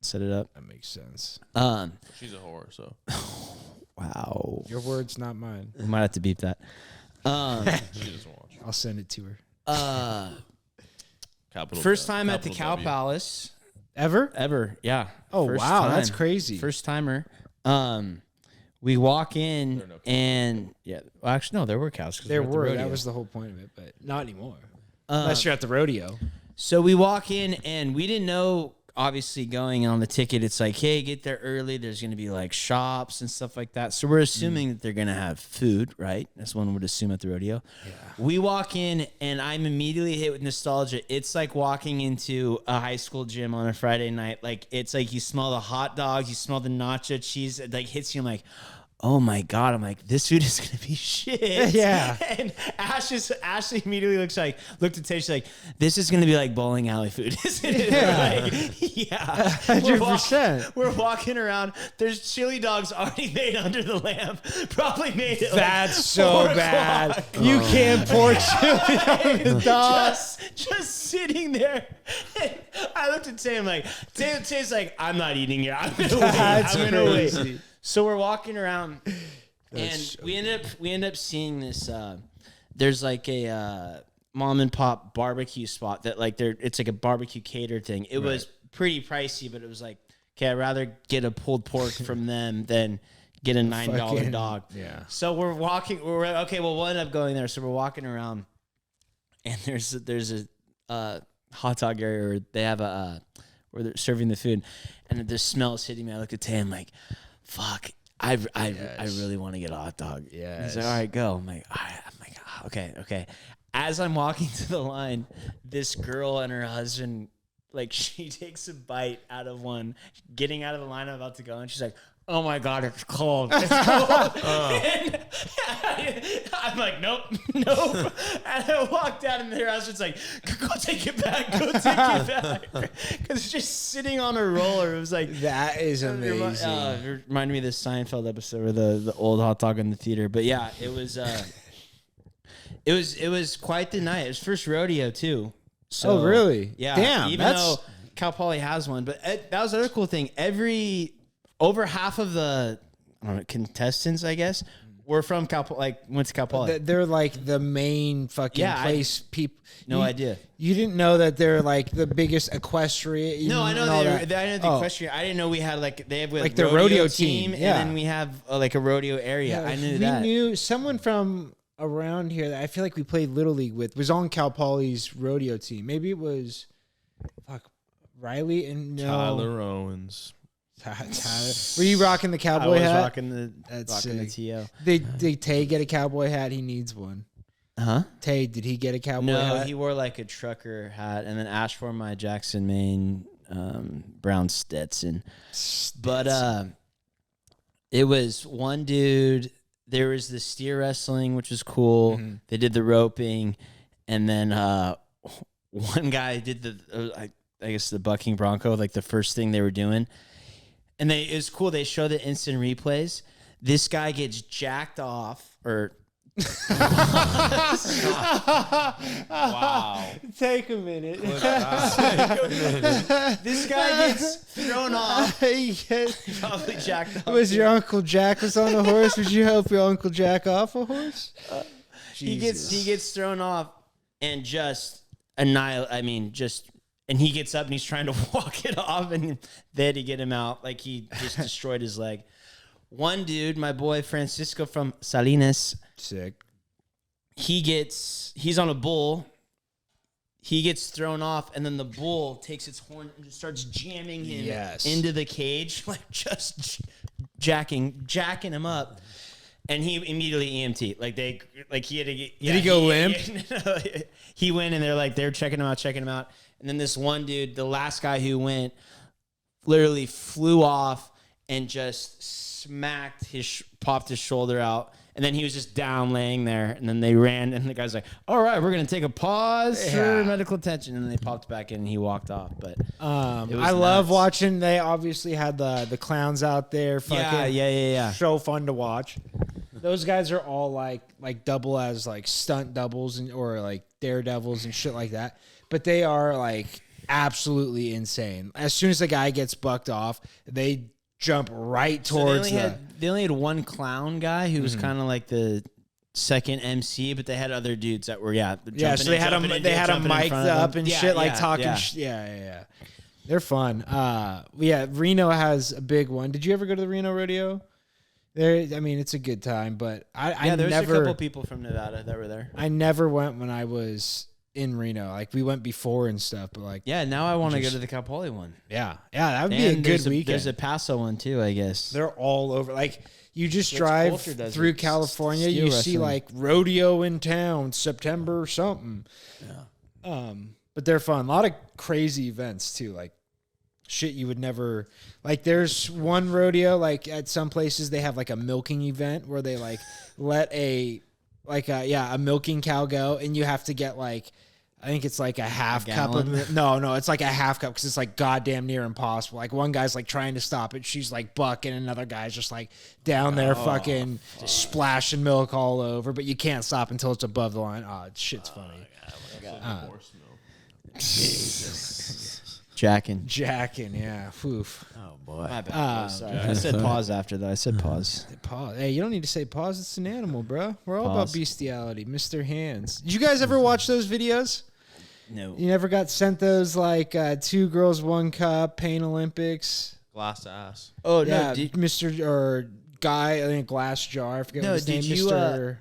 set it up. That makes sense. She's a whore, so Wow. Your words, not mine. We might have to beep that. She doesn't watch. I'll send it to her. Capital First W. time at the Capital Cow W. Palace Ever? yeah. Oh, First wow. That's time. crazy. First timer. We walk in There are no cows. and well, actually no, there were cows. 'Cause There we're at the were. rodeo. That was the whole point of it, but not anymore. Unless you're at the rodeo. So we walk in and we didn't know, obviously going on the ticket, it's like, hey, get there early. There's going to be like shops and stuff like that. So we're assuming that they're going to have food, right? That's one would assume at the rodeo. Yeah. We walk in and I'm immediately hit with nostalgia. It's like walking into a high school gym on a Friday night. Like, it's like you smell the hot dogs, you smell the nacho cheese. It like hits you. I'm like, oh my God. I'm like, this food is going to be shit. Yeah. And Ashley immediately looked at Teej, she's like, this is going to be like bowling alley food, isn't it? Yeah. Yeah. 100%. We're walking around. There's chili dogs already made under the lamp. Probably made at That's like so 4 bad. o'clock. You can't pour chili on the dog. Just sitting there. And I looked at Tay. I'm like, Tay's like, I'm not eating here. I'm gonna wait. That's I'm gonna wait. crazy. So we're walking around, and so we end up seeing this. There's like a mom and pop barbecue spot that like it's like a barbecue cater thing. It was pretty pricey, but it was like, okay, I'd rather get a pulled pork from them than get a $9 Fucking- dog. yeah. So we're walking. We'll end up going there. So we're walking around, and there's a hot dog area where they have where they're serving the food, and the smell is hitting me. I look at Tay. I'm like, fuck. I really want to get a hot dog. Yes. He's like, all right, go. I'm like, all right. I'm like, oh, okay. As I'm walking to the line, this girl and her husband, like, she takes a bite out of one, getting out of the line. I'm about to go, and she's like, oh my God, it's cold. It's cold. And I'm like, nope. And I walked out, and their husband's like, go take it back. Because it's just sitting on a roller. It was like, That is amazing. it reminded me of this Seinfeld episode where the old hot dog in the theater. But yeah, it was quite the night. It was first rodeo too. So, Oh, really? Yeah. Damn, Even that's- though Cal Poly has one, but that was the other cool thing. Over half of the contestants, I guess, were from Cal Poly, like went to Cal Poly. They're like the main fucking Yeah, place. People. No idea. You didn't know that they're like the biggest equestrian. You No, I know didn't know I that. know the Oh. equestrian. I didn't know we had they have Like the rodeo team, yeah. and then we have like a rodeo area. Yeah, I knew we that. knew someone from around here that I feel like we played Little League with was on Cal Poly's rodeo team. Maybe it was Riley and no. Tyler Owens. Tyler. Were you rocking the I cowboy was hat? rocking the sick. TO. Did Tay get a cowboy hat? He needs one. Huh? Tay, did he get a cowboy No, hat? he wore like a trucker hat, and then Ash wore my Jackson, Maine brown Stetson. But it was one dude. There was the steer wrestling, which was cool. Mm-hmm. They did the roping, and then one guy did I guess the bucking bronco, like the first thing they were doing. And it was cool. They show the instant replays. This guy gets jacked off, or Wow. Take a minute. this guy gets thrown off. Yes. Probably jacked off. Was your Uncle Jack was on a horse? Would you help your Uncle Jack off a horse? He gets thrown off and just annihilate. I mean, and he gets up and he's trying to walk it off, and they had to get him out. Like, he just destroyed his leg. One dude, my boy Francisco from Salinas, Sick. he's on a bull. He gets thrown off, and then the bull takes its horn and just starts jamming him into the cage, like just jacking him up. And he immediately EMT. He had to get. Did he go limp? He went, and they're checking him out. And then this one dude, the last guy who went, literally flew off and just popped his shoulder out. And then he was just down laying there. And then they ran, and the guy's like, all right, we're going to take a pause for medical attention. And then they popped back in, and he walked off. But I love nuts. watching. They obviously had the clowns out there. Fucking yeah. So fun to watch. Those guys are all like double as like stunt doubles or like daredevils and shit like that. But they are like absolutely insane. As soon as the guy gets bucked off, they jump right So towards they only had one clown guy who was kind of like the second MC, but they had other dudes that were so they had them mic'd up and shit, like talking. Yeah. They're fun. Reno has a big one. Did you ever go to the Reno rodeo? It's a good time, but there's a couple people from Nevada that were there. I never went when I was in Reno. Like, we went before and stuff, but like, now I want to go to the Cal Poly one. Yeah, that would be a good weekend. There's a Paso one too, I guess. They're all over. Like, you just drive through California, you see like rodeo in town, September something. Yeah. But they're fun. A lot of crazy events too, like shit you would never like. There's one rodeo, like at some places they have like a milking event where they like let a milking cow go, and you have to get like, I think it's like a half cup of no, it's like a half cup because it's like goddamn near impossible. Like, one guy's like trying to stop it, she's like bucking, another guy's just like down there splashing milk all over, but you can't stop until it's above the line. Shit's funny. Jacking, yeah. Oof. Oh boy. My bad. Sorry. I said pause after that. I said pause. Pause. Hey, you don't need to say pause. It's an animal, bro. We're all about bestiality. Mr. Hands. Did you guys ever watch those videos? No. You never got sent those like 2 girls, 1 cup, Pain Olympics? Glass ass. Oh, yeah, no. Mr. or guy, I think glass jar. I forget what his name. Mr.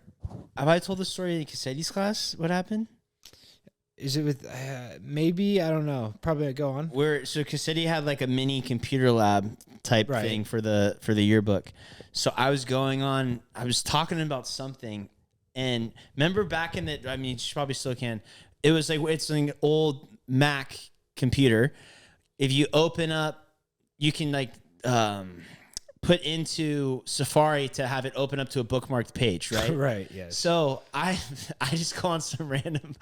Have I told the story in Cassetti's class? What happened? Is it with maybe? I don't know. Probably go on. So Cassetti had like a mini computer lab type thing for the yearbook. So I was talking about something, and remember back in the, you probably still can. It was like, it's an old Mac computer. If you open up, you can like put into Safari to have it open up to a bookmarked page, right? Right, yes. So I just go on some random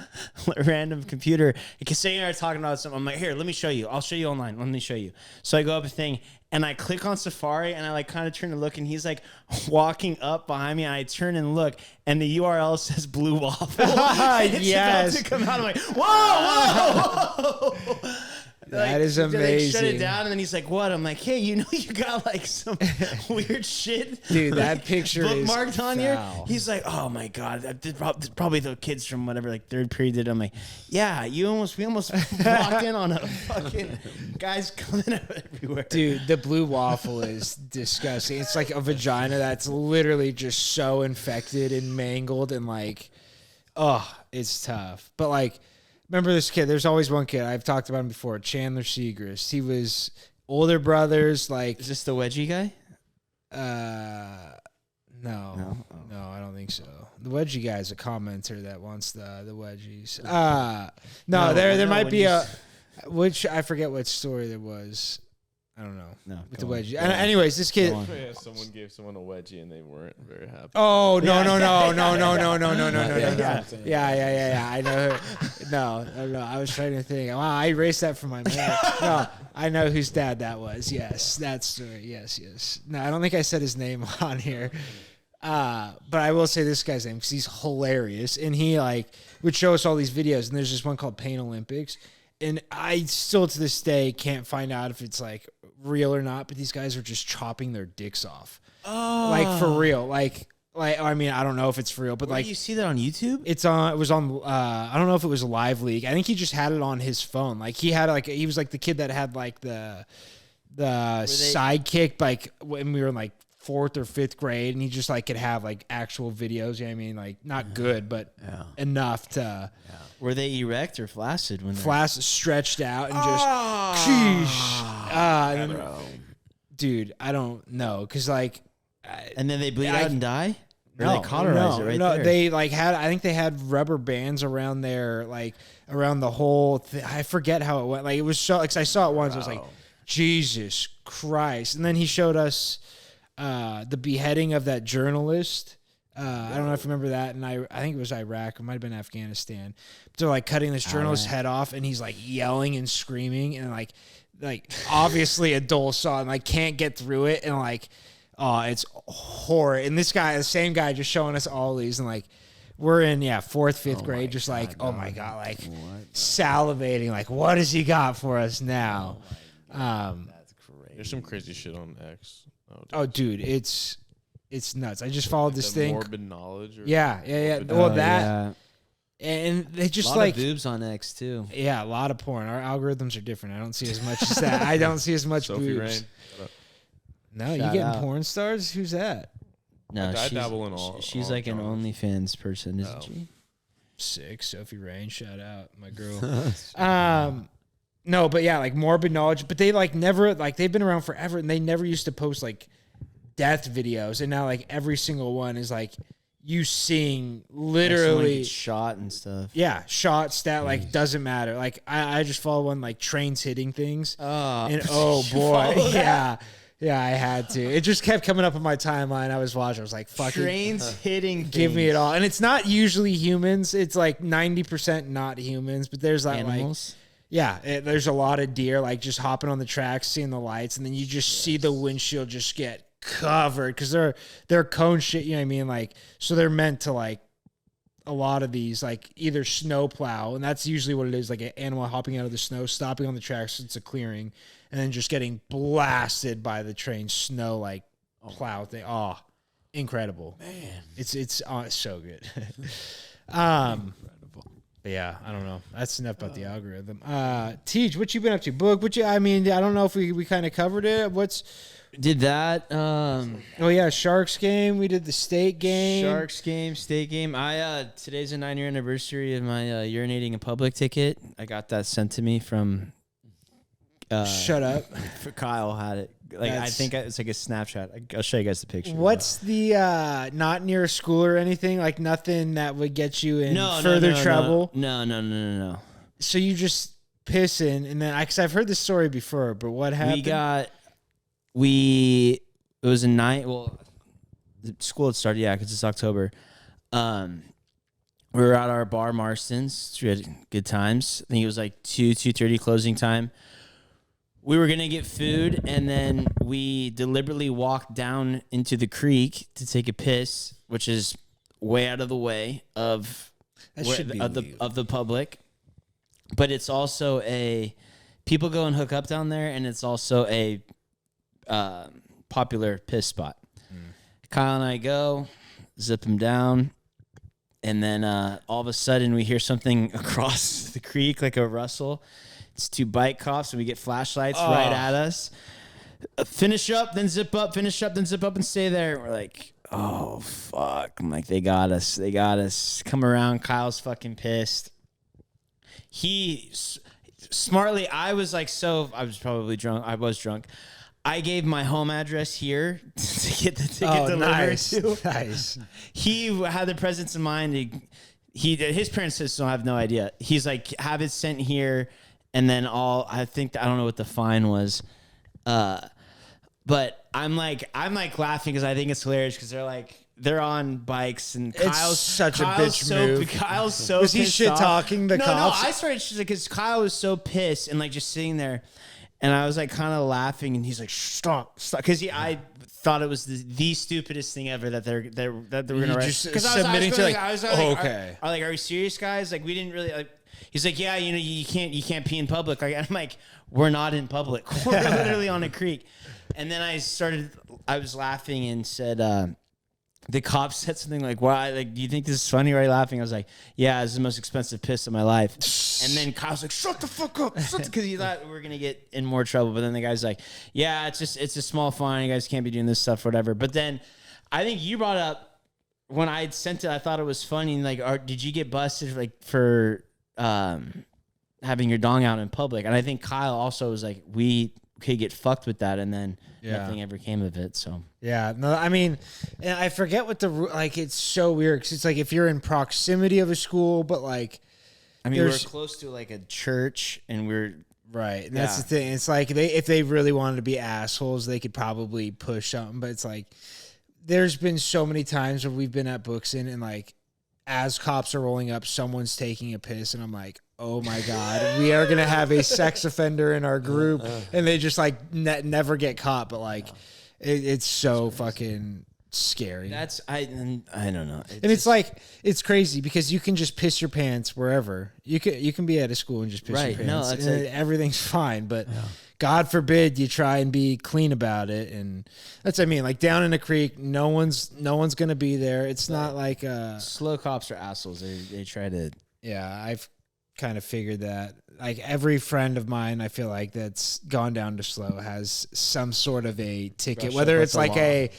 computer. And Casey and I are talking about something. I'm like, here, let me show you. I'll show you online. Let me show you. So I go up a thing, and I click on Safari, and I like kind of turn to look, and he's like walking up behind me, and I turn and look, and the URL says Blue Waffle. It's yes. about to come out. I'm like, whoa. That is amazing. Shut it down, and then he's like, "What?" I'm like, "Hey, you got like some weird shit, dude. That picture bookmarked is on foul. here." He's like, "Oh my god, probably the kids from whatever like third period did." I'm like, "Yeah, we almost walked in on a fucking guys coming out everywhere." Dude, the Blue Waffle is disgusting. It's like a vagina that's literally just so infected and mangled, and like, it's tough. But like, remember this kid? There's always one kid. I've talked about him before. Chandler Segrist. He was older brothers. Like, is this the wedgie guy? No, I don't think so. The wedgie guy is a commenter that wants the wedgies. There might be which I forget what story there was. I don't know. No, with the wedgie. Anyways, this kid. Yeah, someone gave someone a wedgie and they weren't very happy. Oh no! Yeah. I know. No. I was trying to think. Wow, I erased that from my memory. No, I know whose dad that was. Yes, that story. Yes. No, I don't think I said his name on here. But I will say this guy's name because he's hilarious, and he like would show us all these videos. And there's this one called Pain Olympics, and I still to this day can't find out if it's like real or not. But these guys are just chopping their dicks off, like for real. Like I mean, I don't know if it's for real, but like you see that on YouTube. It was on. I don't know if it was a live league. I think he just had it on his phone. Like he was like the kid that had like the sidekick like when we were in like 4th or 5th grade, and he just like could have like actual videos. You know what I mean? Like not good, but enough to. Yeah. Were they erect or flaccid? Flaccid, stretched out, and just. Dude, I don't know, cause like. And then they bleed out and die. Or no, they cauterize it right there. They like had. I think they had rubber bands around their like around the whole. I forget how it went. Like it was so. Like I saw it once. I was like, Jesus Christ! And then he showed us. The beheading of that journalist. I don't know if you remember that. And I think it was Iraq. It might have been Afghanistan. But they're like cutting this journalist's head off, and he's like yelling and screaming, and like obviously a dull saw, and like can't get through it, and like, it's horror. And this guy, the same guy, just showing us all these, and like we're in 4th, 5th grade, just like oh my god, like salivating, like what has he got for us now? That's crazy. There's some crazy shit on X. Oh, dude, it's nuts. I just followed this thing. Morbid knowledge. Or Yeah. morbid- Well, yeah. and they A just lot like of boobs on X too. yeah, a lot of porn. Our algorithms are different. I don't see as much as that. I don't see as much Sophie boobs. Rain. Shut up. No, you Shout getting out. porn stars? Who's that? No, I dabble in all. She's all like an genres. OnlyFans person, isn't No. she? Sick, Sophie Rain. Shout out, my girl. No, but yeah, like morbid knowledge. But they like never like they've been around forever, and they never used to post like death videos, and now like every single one is like you seeing Someone literally. gets shot and stuff. Yeah, shot, stat, like doesn't matter. Like I just follow one like trains hitting things, and oh boy, yeah, I had to. It just kept coming up on my timeline. I was watching. I was like, "Fucking Trains hitting. give me things. it all." And it's not usually humans. It's like 90% not humans. But there's that Animals. there's a lot of deer like just hopping on the tracks, seeing the lights, and then you just see the windshield just get covered because they're cone shit. You know what I mean? Like so they're meant to like. A lot of these like either snow plow, and that's usually what it is, like an animal hopping out of the snow, stopping on the tracks, it's a clearing, and then just getting blasted by the train snow like plow thing. Oh, incredible, man! It's so good. But yeah, I don't know. That's enough about the algorithm. Teej, what you been up to? Boog, I don't know if we kind of covered it. Did that. Oh yeah, Sharks game. We did the state game. Sharks game, state game. Today's a 9-year anniversary of my urinating in public ticket. I got that sent to me from. Shut up. Kyle had it. Like I think it's like a snapshot. I'll show you guys the picture. What's the not near a school or anything? Like nothing that would get you in further trouble? No. So you just pissing, and then because I've heard this story before, but what happened? It was a night. Well, the school had started, because it's October. We were at our bar, Marston's. We had good times. I think it was like 2:30 closing time. We were gonna get food, and then we deliberately walked down into the creek to take a piss, which is way out of the way of the public. But it's also people go and hook up down there, and it's also a popular piss spot. Kyle and I go, zip him down, and then all of a sudden we hear something across the creek, like a rustle. It's 2 bike cops, and we get flashlights right at us. Finish up, then zip up. Finish up, then zip up, and stay there. We're like, oh fuck! I'm like, they got us. They got us. Come around. Kyle's fucking pissed. He smartly. I was probably drunk. I was drunk. I gave my home address here to get the ticket delivered to. Nice. He had the presence of mind. His parents just don't have no idea. He's like, have it sent here, and then I don't know what the fine was, but I'm like laughing because I think it's hilarious because they're on bikes and Kyle's such a bitch move. Kyle's so was he pissed shit off. talking the cops? No, I started because Kyle was so pissed and like just sitting there. And I was like kind of laughing, and he's like, "Stop!" Because I thought it was the stupidest thing ever that they're gonna write. Just submitting to okay. Are we serious, guys? Like we didn't really like. He's like, yeah, you can't pee in public. I'm like, we're not in public. We're literally on a creek. And then I was laughing and said, the cop said something like, why? Like, do you think this is funny? Or are you laughing? I was like, yeah, this is the most expensive piss of my life. And then Kyle's like, shut the fuck up. Because he thought we were going to get in more trouble. But then the guy's like, yeah, it's a small fine. You guys can't be doing this stuff, whatever. But then I think you brought up when I had sent it, I thought it was funny. Like, did you get busted for having your dong out in public? And I think Kyle also was like, we could get fucked with that. And then nothing ever came of it. So yeah, no, I mean, and I forget what it's so weird because it's like if you're in proximity of a school, but like, I mean, we're close to like a church, and we're right. And that's the thing. It's like if they really wanted to be assholes, they could probably push something. But it's like there's been so many times where we've been at Booksin and like as cops are rolling up, someone's taking a piss, and I'm like, oh my God, we are gonna have a sex offender in our group, and they just like never get caught. But like, it's so fucking scary. I don't know. It's like it's crazy because you can just piss your pants wherever. You can be at a school and just piss your pants. No, and everything's fine. But God forbid you try and be clean about it. And that's what I mean. Like down in the creek, no one's gonna be there. It's not like slow cops are assholes. They try to. Yeah, I've kind of figured that. Like every friend of mine, I feel like that's gone down to slow has some sort of a ticket, whether it's like a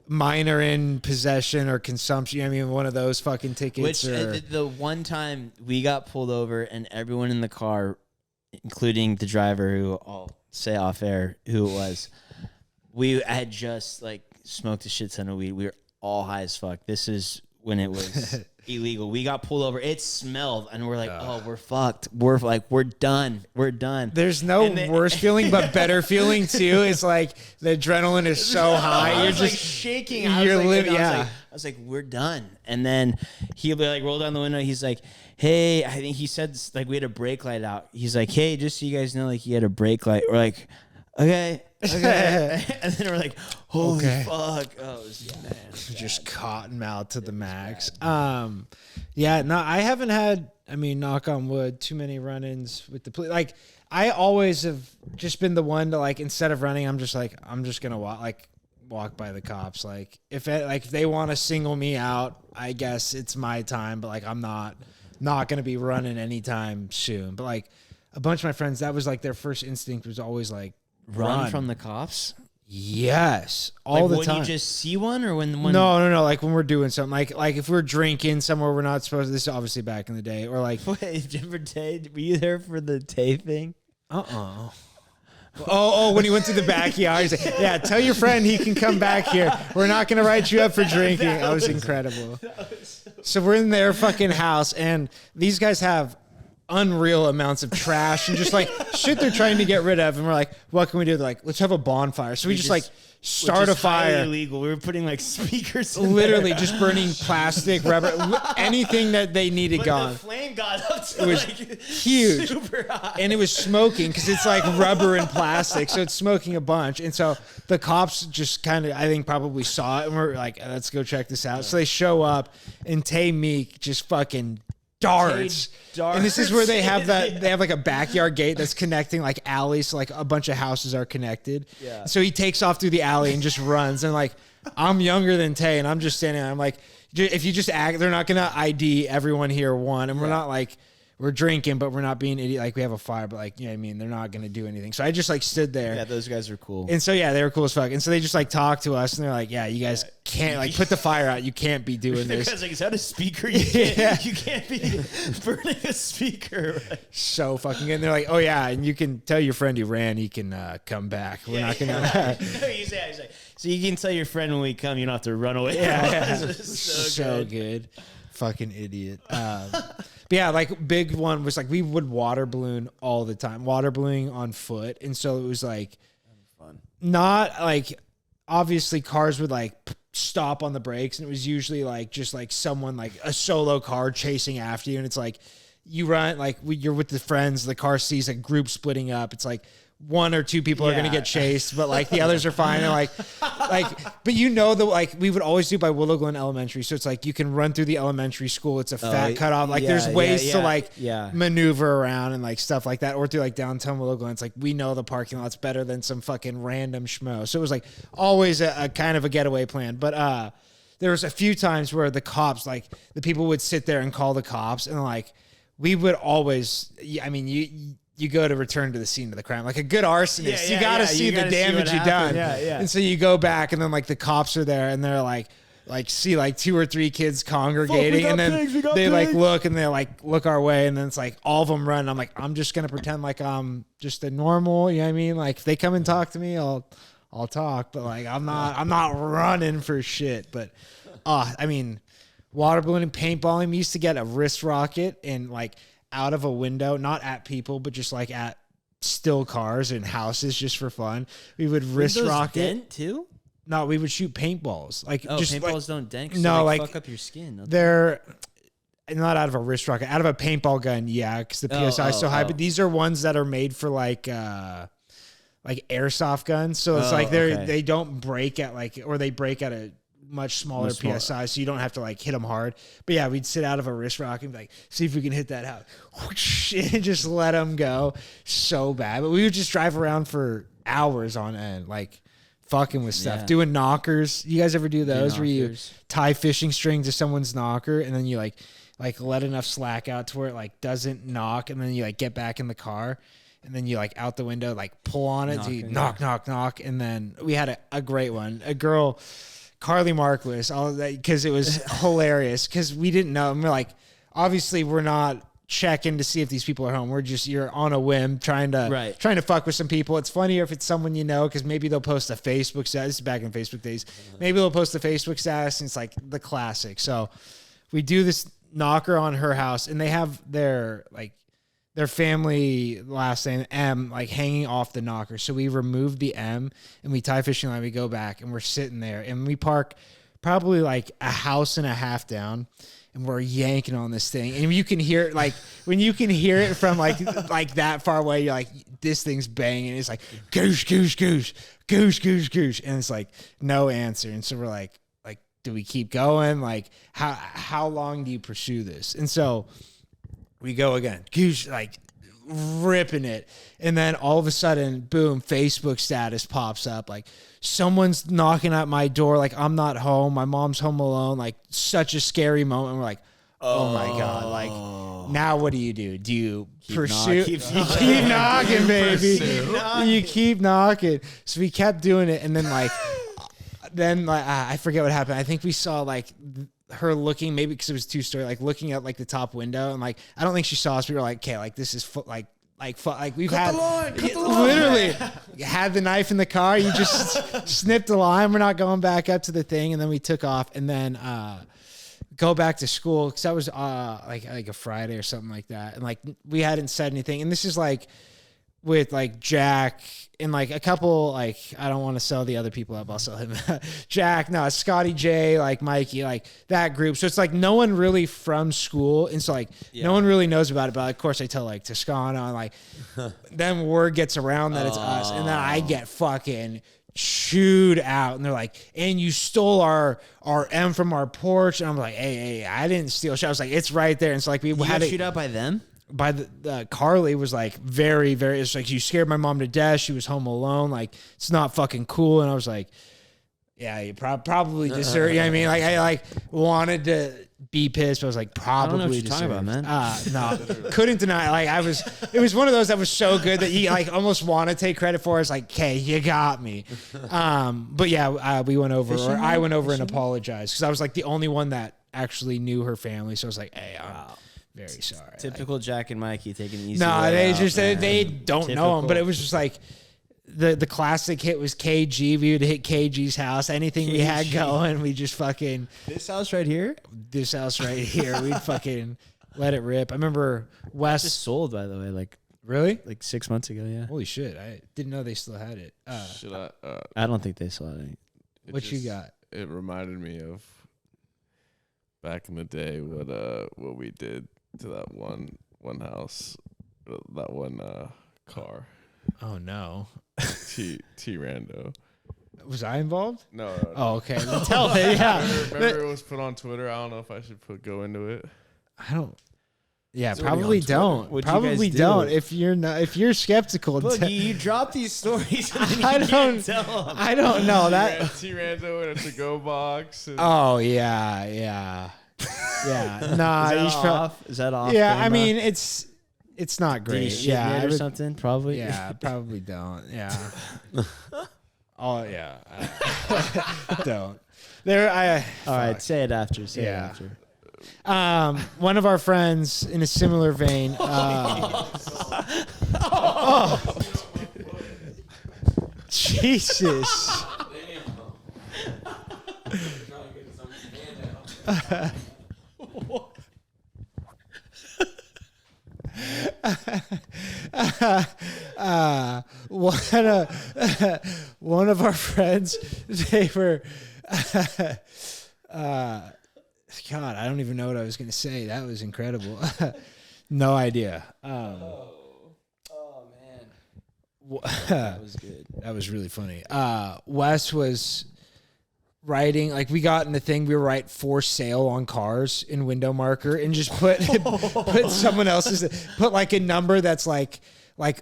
minor in possession or consumption. I mean, one of those fucking tickets. Which the one time we got pulled over and everyone in the car, including the driver, who I'll say off air who it was, we had just like smoked a shit ton of weed. We were all high as fuck. This is when it was illegal. We got pulled over. It smelled, and we're like, "Oh, we're fucked. We're done. We're done." There's no worse feeling, but better feeling too. It's like the adrenaline is so high. You're just like shaking. You're living. Yeah. I was like, "We're done." And then he like rolled down the window. He's like, "Hey," I think he said like we had a brake light out. He's like, "Hey, just so you guys know, like he had a brake light." We're like, "Okay." And then we're like, holy fuck. Oh, man. Just cottonmouth to the max. Yeah, no, I haven't had, I mean, knock on wood, too many run-ins with the police. Like, I always have just been the one to, like, instead of running, I'm just going to walk by the cops. Like, if they want to single me out, I guess it's my time, but, like, I'm not going to be running anytime soon. But, like, a bunch of my friends, that was, like, their first instinct was always, like, Run from the cops? Yes, all like the when time. You just see one, or when No. Like when we're doing something, like if we're drinking somewhere we're not supposed to. This is obviously back in the day, or like. Wait, remember Tay? Were you there for the Tay thing? Oh, when he went to the backyard, he's like, "Yeah, tell your friend he can come back here. We're not gonna write you up for drinking." That was incredible. So we're in their fucking house, and these guys have unreal amounts of trash and just like shit they're trying to get rid of, and we're like, what can we do? They're like, let's have a bonfire. So we just like start a fire. Illegal. We were putting like speakers literally just burning plastic, rubber, anything that they needed gone. The flame got up to it was like huge, super high. And it was smoking because it's like rubber and plastic, so it's smoking a bunch. And so the cops just kind of, I think, probably saw it, and we're like, let's go check this out. So they show up, and Tay Meek just fucking darts. And this is where they have like a backyard gate that's connecting like alleys, so like a bunch of houses are connected. Yeah. So he takes off through the alley and just runs, and like I'm younger than Tay, and I'm just standing there. I'm like, if you just act, they're not gonna ID everyone here one, and we're not like, we're drinking, but we're not being idiot. Like we have a fire, but like, you know what I mean? They're not going to do anything. So I just like stood there. Yeah, those guys are cool. And so, yeah, they were cool as fuck. And so they just like talked to us, and they're like, yeah, you guys can't like put the fire out. You can't be doing this. Guys like, is that a speaker? You can't be burning a speaker. So fucking good. And they're like, oh yeah. And you can tell your friend who ran, he can come back. We're not going to. He's like, so you can tell your friend when we come, you don't have to run away. Yeah. so good. Fucking idiot. But yeah, like big one was like we would water balloon all the time, water ballooning on foot. And so it was like fun. Not like obviously cars would like stop on the brakes, and it was usually like just like someone like a solo car chasing after you, and it's like you run like you're with the friends, the car sees a group splitting up. It's like one or two people are going to get chased, but like the others are fine. And like, but you know, we would always do by Willow Glen Elementary. So it's like, you can run through the elementary school. It's a fat cutoff. Like there's ways to like maneuver around and like stuff like that, or through like downtown Willow Glen. It's like, we know the parking lot's better than some fucking random schmo. So it was like always a kind of a getaway plan. But, there was a few times where the cops, like the people would sit there and call the cops, and like, we would always, I mean, you go to return to the scene of the crime. Like a good arsonist, you got to see the damage you've done. And so you go back, and then like the cops are there, and they're like see like 2 or 3 kids congregating, and then they like look, and they like look our way, and then it's like all of them run. I'm like, I'm just going to pretend like I'm just a normal, you know what I mean? Like if they come and talk to me, I'll talk, but like I'm not running for shit. But I mean, water ballooning, paintballing, we used to get a wrist rocket and like out of a window, not at people, but just like at still cars and houses, just for fun. We would wrist rocket dent too. No, we would shoot paintballs. Like just paintballs like, don't dent. No, they like fuck up your skin. They're not out of a wrist rocket, out of a paintball gun. Yeah, because the PSI is so high. But these are ones that are made for like airsoft guns. So it's like they don't break at like, or they break at a much smaller Much smaller. PSI, so you don't have to like hit them hard. But yeah, we'd sit out of a wrist rock and be like, see if we can hit that out, and just let them go so bad. But we would just drive around for hours on end, like fucking with stuff, Yeah. doing knockers. You guys ever do those where you knockers. tie fishing string to someone's knocker and then you like let enough slack out to where it like doesn't knock, and then you like get back in the car. And then you like out the window, like pull on it, so you knock. And then we had a great one. A girl, Carly Marquis, all of that, because it was hilarious. Because we didn't know. And we're like, obviously, we're not checking to see if these people are home. You're on a whim trying to fuck with some people. It's funnier if it's someone you know, because maybe they'll post a Facebook status. This is back in Facebook days. Maybe they'll post a Facebook status, and it's like the classic. So we do this knocker on her house, and they have their family last name M like hanging off the knocker. So we remove the M and we tie fishing line. We go back and we're sitting there and we park probably like a house and a half down, and we're yanking on this thing. And you can hear it, like when you can hear it from like that far away, you're like, this thing's banging. It's like goosh, goosh, goosh, goosh, goosh, goosh. And it's like no answer. And so we're like, do we keep going? Like how long do you pursue this? And so we go again, goose, like ripping it. And then all of a sudden, boom, Facebook status pops up. Like someone's knocking at my door. Like I'm not home. My mom's home alone. Like such a scary moment. We're like, oh my God. Like now what do? Do you pursue? You keep knocking, baby. You keep knocking. So we kept doing it. And then I forget what happened. I think we saw like her looking, maybe because it was 2-story, like looking at like the top window, and like I don't think she saw us. We were like, okay, like this is like we've cut the line. Literally had the knife in the car. You just snipped the line. We're not going back up to the thing, and then we took off, and then go back to school because that was like a Friday or something like that, and like we hadn't said anything. And this is like with like Jack and like a couple, like I don't want to sell the other people up, I'll sell him. Jack, no, Scotty J, like Mikey, like that group. So it's like no one really from school, and so like no one really knows about it. But of course I tell like Toscana, and like then word gets around that it's us, and then I get fucking chewed out, and they're like, and you stole our M from our porch. And I'm like, hey, I didn't steal shit. I was like, it's right there. And so like we had chewed out by them. By the Carly was like very, very, it's like, you scared my mom to death. She was home alone. Like, it's not fucking cool. And I was like, yeah, you probably deserve. You know what I mean? Like, I like wanted to be pissed, but I was like, probably deserve. Talking about, man. No, couldn't deny it. Like it was one of those that was so good that you like almost want to take credit for. It's like, okay, you got me. But yeah, we went over, or I went over and apologized because I was like the only one that actually knew her family. So I was like, hey, very sorry. Typical Jack and Mikey taking the easy No, way they out, just man. they don't know him, but it was just like the classic hit was KG. We would hit KG's house. Anything we had going, we just fucking This house right here this house right here. We'd fucking let it rip. I remember Wes. just sold, by the way, Really? like 6 months ago. Yeah, Holy shit! I didn't know they still had it. Should I? I don't think they sold it. What you got? It reminded me of back in the day what we did to that one house, that one car. Oh no! T Rando. Was I involved? No. Oh, okay. Tell me. Yeah. Remember it was put on Twitter. I don't know if I should go into it. I don't. Yeah, It's already probably on Twitter. don't. What'd you guys Probably do? don't. If you're skeptical, Look, you drop these stories. And then I you don't. can't tell them. I don't know that. T Rando in a to-go box. And Oh yeah. Yeah. Nah. Is you that should prob- off? Is that off? Yeah. camera? I mean, it's not Did he great. shit Yeah. in it I or would- something? Probably. Yeah. Probably don't. Yeah. Oh yeah. Don't. There. All right, fuck. say it after. Say Yeah. it after. One of our friends, in a similar vein. Jesus. One of our friends, they were. God, I don't even know what I was going to say. That was incredible. No idea. Oh man, That was good. That was really funny. Wes was writing, like we got in the thing, we were write for sale on cars in window marker and just put someone else's, put like a number that's like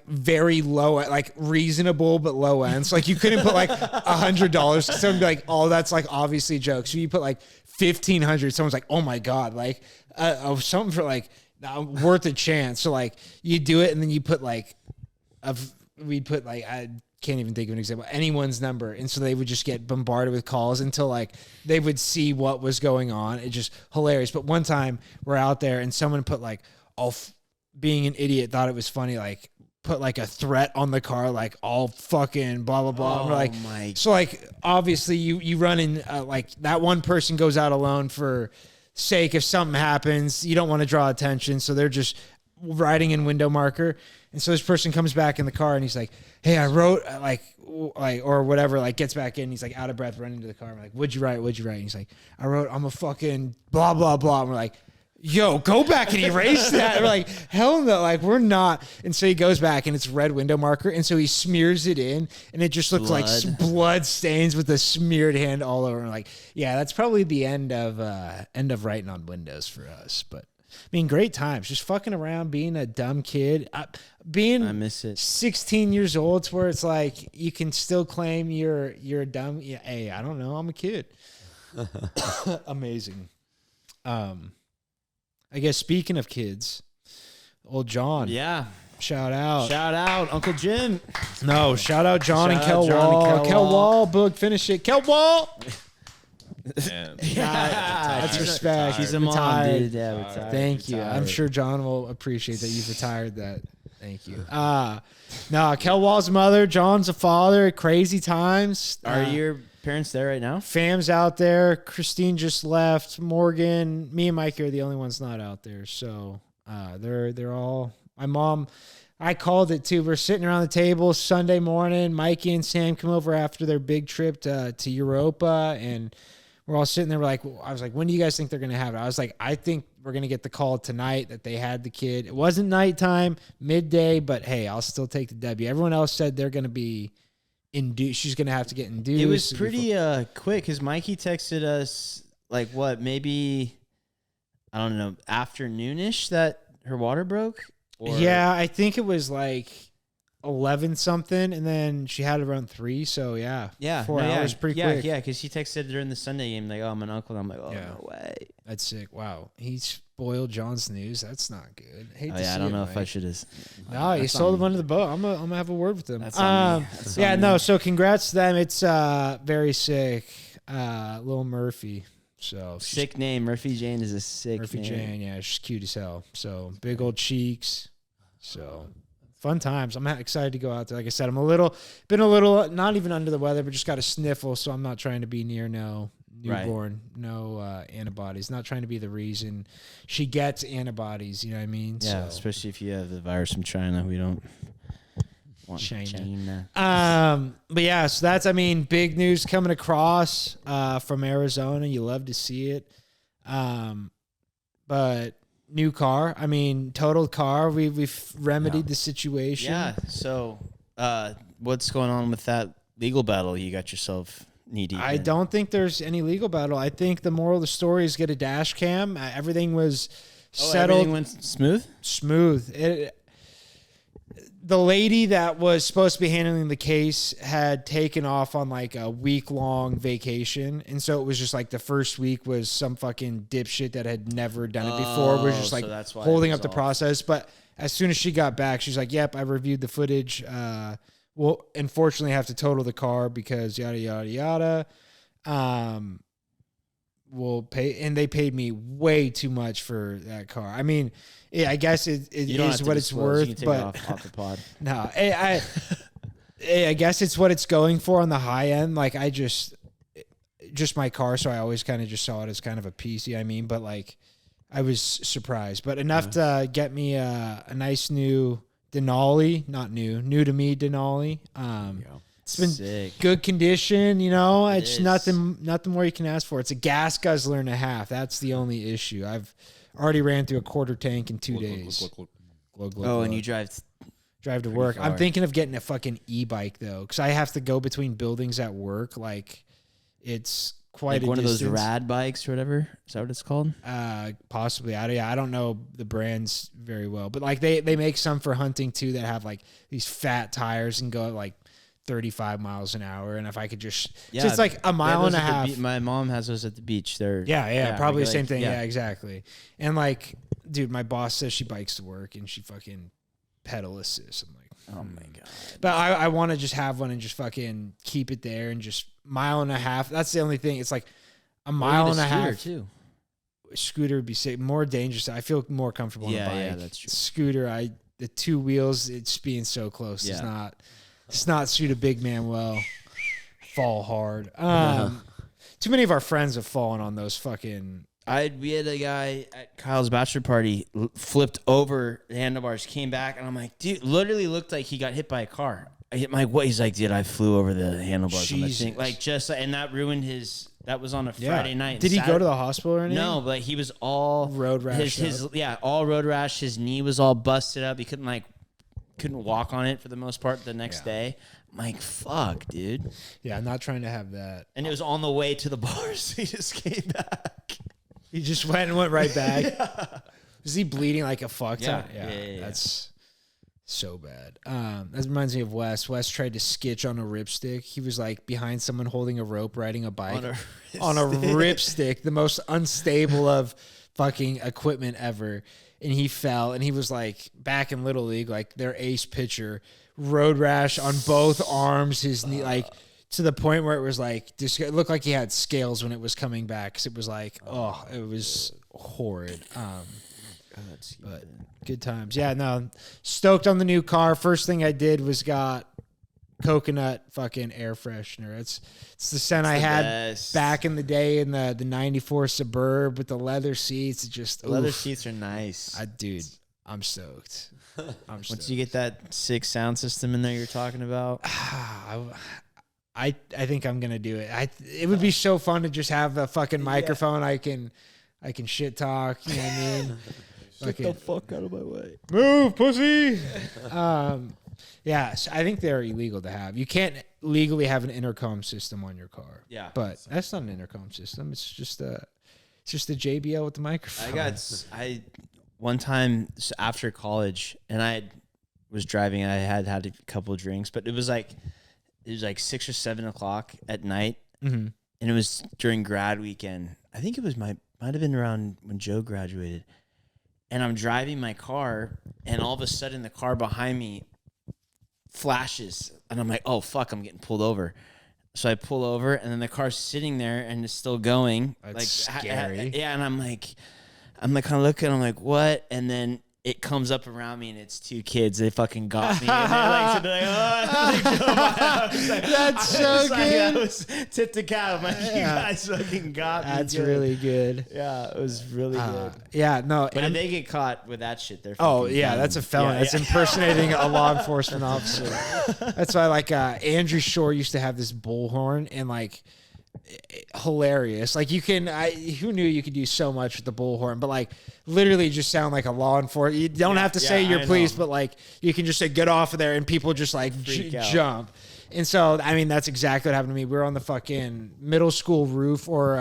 very low, like reasonable but low end. So like you couldn't put like $100. Someone would be like, oh, that's like obviously a joke. So you put like 1,500. Someone's like, oh my god, like something for like worth a chance. So like you do it and then you put like we'd put like I can't even think of an example, anyone's number, and so they would just get bombarded with calls until like they would see what was going on. It's just hilarious. But one time we're out there and someone put like being an idiot thought it was funny, like put like a threat on the car, like all fucking blah blah blah. And we're like, so like obviously you run in like that one person goes out alone for sake if something happens, you don't want to draw attention, so they're just writing in window marker. And so this person comes back in the car and he's like, hey, I wrote like or whatever, like gets back in, he's like out of breath running to the car. I'm like, what'd you write? And he's like, I wrote, I'm a fucking blah blah blah. And we're like, yo, go back and erase that. And we're like, hell no, like we're not. And so he goes back and it's red window marker, and so he smears it in and it just looks like blood stains with a smeared hand all over. And like, yeah, that's probably the end of writing on windows for us. But I mean, great times, just fucking around, being a dumb kid, I miss it. 16 years old, it's where it's like you can still claim you're a dumb. Yeah, hey, I don't know, I'm a kid. Amazing. I guess speaking of kids, old John. Yeah. Shout out, Uncle Jim. No, shout out John and Kel Wall. Kel Wall, Boog, finish it. Kel Wall. Man. That's respect. She's a mom, dude. Yeah, retired. Thank you. I'm sure John will appreciate that you've retired that. Thank you. No, Kel Wall's mother, John's a father. Crazy times. Are your parents there right now? Fam's out there. Christine just left. Morgan, me and Mike are the only ones not out there. So they're all. My mom, I called it too. We're sitting around the table Sunday morning. Mikey and Sam come over after their big trip to Europa, and we're all sitting there. I was like, when do you guys think they're going to have it? I was like, I think we're going to get the call tonight that they had the kid. It wasn't nighttime, midday, but hey, I'll still take the W. Everyone else said they're going to be induced. She's going to have to get induced. It was pretty quick because Mikey texted us like what, maybe, I don't know, afternoonish that her water broke? Yeah, I think it was like 11 something, and then she had it around 3. So yeah, 4 hours, pretty quick. Yeah, because she texted during the Sunday game like, "Oh, I'm an uncle." And I'm like, "Oh, no way." That's sick. Wow, he spoiled John's news. That's not good. I don't know if I should have. No, he sold him under the boat. I'm gonna have a word with him. That's on me. That's on me. No. So congrats to them. It's very sick. Little Murphy. So sick name. Murphy Jane is a sick Murphy name. Jane. Yeah, she's cute as hell. So big old cheeks. So fun times. I'm excited to go out there. Like I said, been a little, not even under the weather, but just got a sniffle. So I'm not trying to be near no newborn, no antibodies. Not trying to be the reason she gets antibodies. You know what I mean? Yeah, so. Especially if you have the virus from China. We don't want China. But yeah, so that's, big news coming across from Arizona. You love to see it. But new car. Totaled car. We've remedied the situation. Yeah. So, what's going on with that legal battle you got yourself knee deep in? I don't think there's any legal battle. I think the moral of the story is get a dash cam. Everything was settled. Everything went smooth? Smooth. The lady that was supposed to be handling the case had taken off on like a week-long vacation. And so it was just like the first week was some fucking dipshit that had never done it before. Was just like holding up the process. But as soon as she got back, she's like, yep, I reviewed the footage. We'll unfortunately have to total the car because yada, yada, yada. We'll pay. And they paid me way too much for that car. I guess it is what it's worth, you can take but it off the pod. No, I guess it's what it's going for on the high end. Like I just my car, so I always kind of just saw it as kind of a piece. But like I was surprised, but enough to get me a nice new Denali, not new to me Denali. It's been sick. Good condition, It's nothing more you can ask for. It's a gas guzzler and a half. That's the only issue. I've already ran through a quarter tank in 2 days. And you drive to work. far. I'm thinking of getting a fucking e-bike though, because I have to go between buildings at work. Like, it's quite like a one distance. of those rad bikes or whatever. Is that what it's called? Possibly. I don't know the brands very well, but like they make some for hunting too that have like these fat tires and go at like 35 miles an hour. And if I could just it's like a mile and a half. My mom has those at the beach. They're probably the like, same thing. Yeah, exactly. And like, dude, my boss says she bikes to work and she fucking pedal assist. I'm like, oh my god. but I want to just have one and just fucking keep it there and just mile and a half. That's the only thing. It's like a mile and a half. Too. Scooter would be safe, more dangerous. I feel more comfortable on a bike. Yeah, that's true. Scooter, the two wheels, it's being so close. Yeah. It's not suit a big man well. Fall hard. Too many of our friends have fallen on those fucking. We had a guy at Kyle's bachelor party flipped over the handlebars, came back, and I'm like, dude, literally looked like he got hit by a car. I hit my what? He's like, dude, I flew over the handlebars on the thing, like and that ruined his. That was on a Friday night. Did he go to the hospital or anything? No, but he was all road rash. All road rash. His knee was all busted up. He couldn't walk on it for the most part the next day. I'm like, fuck, dude. Yeah, I'm not trying to have that. And it was on the way to the bars. He just came back. He just went right back. Was he bleeding like a fuck ton? Yeah. That's so bad. That reminds me of Wes. Wes tried to skitch on a ripstick. He was like behind someone holding a rope, riding a bike on a ripstick, the most unstable of fucking equipment ever. And he fell, and he was like back in Little League, like their ace pitcher, road rash on both arms, his knee, like to the point where it was like, it looked like he had scales when it was coming back. Cause it was like, it was horrid. But good times. Yeah, no, stoked on the new car. First thing I did was got coconut fucking air freshener. It's the scent I had best. Back in the day in the 94 Suburb with the leather seats. It just leather seats are nice. Dude, I'm stoked. Once you get that 6 sound system in there you're talking about. I think I'm gonna do it. It would be so fun to just have a fucking microphone. I can shit talk. You know what I mean? Get the fuck out of my way. Move, pussy. Yeah, so I think they're illegal to have. You can't legally have an intercom system on your car. Yeah, but that's not an intercom system. It's just a JBL with the microphone. One time after college, and I was driving. I had a couple of drinks, but it was like 6 or 7 o'clock at night, and it was during grad weekend. I think it was might have been around when Joe graduated. And I'm driving my car, and all of a sudden the car behind me flashes, and I'm like, "Oh fuck, I'm getting pulled over." So I pull over, and then the car's sitting there and it's still going. That's scary. Yeah, and I'm like kind of looking. I'm like, "What?" And then it comes up around me, and it's 2 kids. They fucking got me. And they're like, That's so good. I was tipped the cap. I'm like, you guys fucking got me. That's good. really good. Yeah, it was really good. Yeah, no. But if they get caught with that shit, they're that's a felony. Yeah, That's impersonating a law enforcement officer. That's why, like, Andrew Shore used to have this bullhorn, and like, hilarious. Like, who knew you could do so much with the bullhorn? But like, literally, just sound like a law enforcement. You don't have to say your police, but like, you can just say get off of there, and people just like jump. And so, I mean, that's exactly what happened to me. We were on the fucking middle school roof or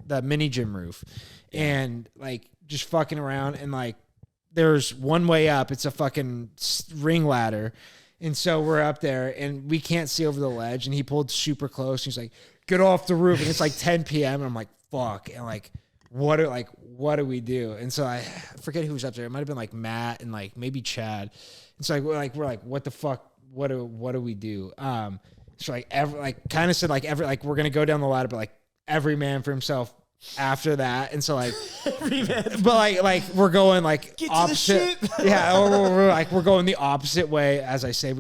the mini gym roof, and like just fucking around, and like there's one way up. It's a fucking ring ladder. And so we're up there, and we can't see over the ledge, and he pulled super close. And he's like, get off the roof. And it's like 10 p.m. And I'm like, fuck. And like, what do we do? And so I forget who was up there. It might have been like Matt and like maybe Chad. And so we're like, what the fuck? What do we do? So like kind of said like we're gonna go down the ladder, but like every man for himself after that. And so like, but like we're going like get opposite. Yeah, we're going the opposite way. As I say,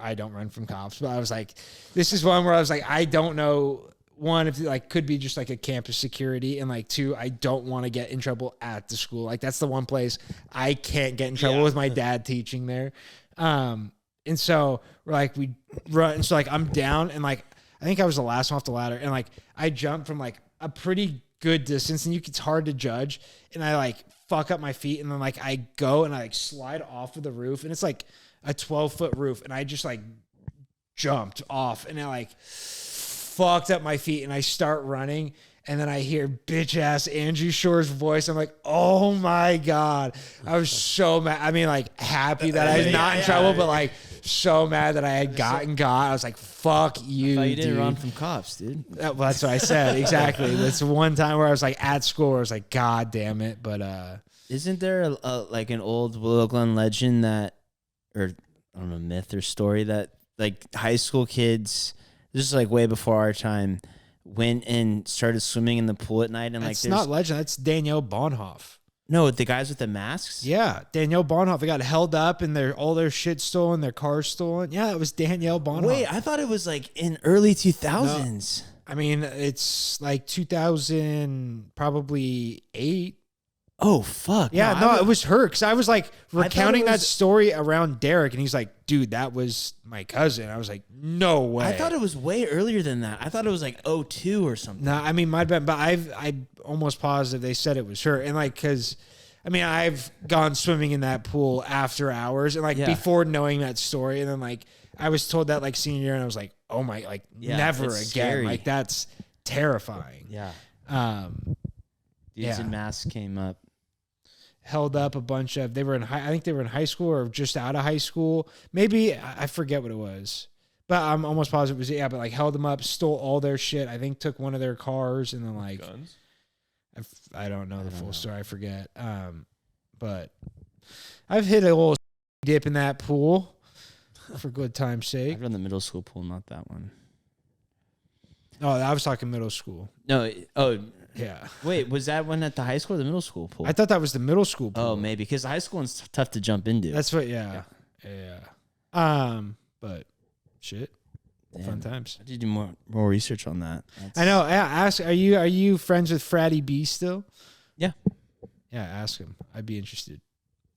I don't run from cops, but I was like, this is one where I was like, I don't know. One, if like could be just like a campus security, and like 2, I don't want to get in trouble at the school. Like that's the one place I can't get in trouble with my dad teaching there. And so we're like, we run. And so like I'm down, and like I think I was the last one off the ladder, and like I jumped from like a pretty good distance, and it's hard to judge. And I like fuck up my feet, and then like I go and I like slide off of the roof, and it's like a 12-foot roof, and I just like jumped off, and I like fucked up my feet, and I start running. And then I hear bitch ass Andrew Shore's voice. I'm like, oh my God. I was so mad. I mean, like, happy that I was not in trouble, but like so mad that I had gotten got. I was like, fuck you. I thought you didn't dude. run from cops, dude. Well, that's what I said. Exactly. That's one time where I was like at school where I was like, God damn it. But Isn't there like an old Willow Glen legend that, or I don't know, myth or story that like high school kids, this is like way before our time, went and started swimming in the pool at night, and that's like not legend. That's Danielle Bonhoff. no, the guys with the masks. Yeah, Danielle Bonhoff. They got held up and all their shit stolen, their cars stolen. Yeah, it was Danielle Bonhoff. Wait, I thought it was like in early 2000s. I mean, it's like 2000, probably 8. Oh fuck! Yeah, no, it was her because I was like recounting that was- story around Derek, and he's like, "Dude, that was my cousin." I was like, "No way." I thought it was way earlier than that. I thought it was like 02 or something. No, I mean, might have been, but I'm almost positive they said it was her, and like, cause I mean, I've gone swimming in that pool after hours, and like Yeah. before knowing that story, and then like I was told that like senior year, and I was like, "Oh my, like Yeah, never again." it's scary. Like that's terrifying. Yeah, Um, dudes Yeah. in masks came up. held up a bunch of they were in high, I think they were in high school or just out of high school. Maybe I forget what it was. But I'm almost positive it was but like held them up, stole all their shit. I think took one of their cars and then like Guns? I don't know the full story. I forget. But I've hit a little dip in that pool for good time's sake. I've run the middle school pool, not that one. Oh, I was talking middle school. No, Yeah. wait, was that one at the high school or the middle school pool? I thought that was the middle school pool. Oh, maybe because the high school one's tough to jump into. That's what yeah. But shit. Damn. Fun times. I did do more research on that. I know. Yeah, ask. Are you friends with Fratty B still? Yeah. Yeah, ask him. I'd be interested.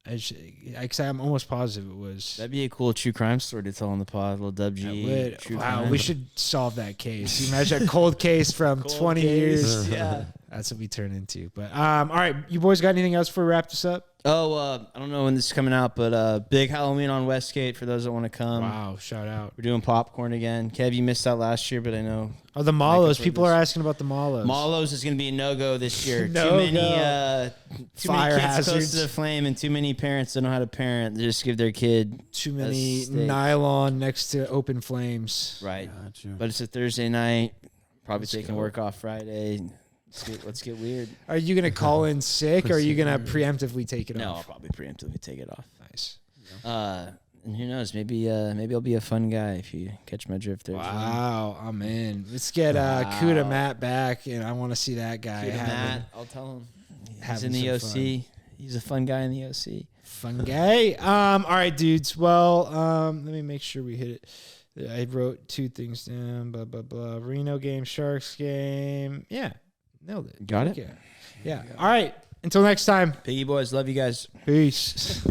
I'm almost positive it was. That'd be a cool true crime story to tell on the pod. Little Dub G. Would. true Wow, crime. we should solve that case. You imagine a cold case from 20 years. Yeah. That's what we turn into. But all right, you boys got anything else before we wrap this up? Oh, I don't know when this is coming out, but big Halloween on Westgate for those that want to come. Wow, shout out. We're doing popcorn again. Kev, you missed out last year, but I know Oh, the Malos. for People this. are asking about the Malos. Malos is going to be a no-go this year. No-go. Too Fire many kids close hazards. to the flame, and too many parents don't know how to parent. They just give their kid Too many steak. nylon next to open flames. right. Gotcha. But it's a Thursday night. Probably Let's taking go. work off Friday. Let's get weird. Are you gonna call in sick, or are you gonna preemptively take it No, I'll off? probably preemptively take it off. Nice. And who knows? Maybe I'll be a fun guy if you catch my drift there. Wow, I'm in. Let's get Kuda Matt back, and I want to see that guy. Matt, I'll tell him. He's having in the OC. some fun. He's a fun guy in the OC. Fun guy. All right, dudes. Well, let me make sure we hit it. I wrote 2 things down. Blah blah blah. Reno game, Sharks game. Yeah, nailed it. Got it? Yeah. All right. Until next time. Piggy boys, love you guys. Peace.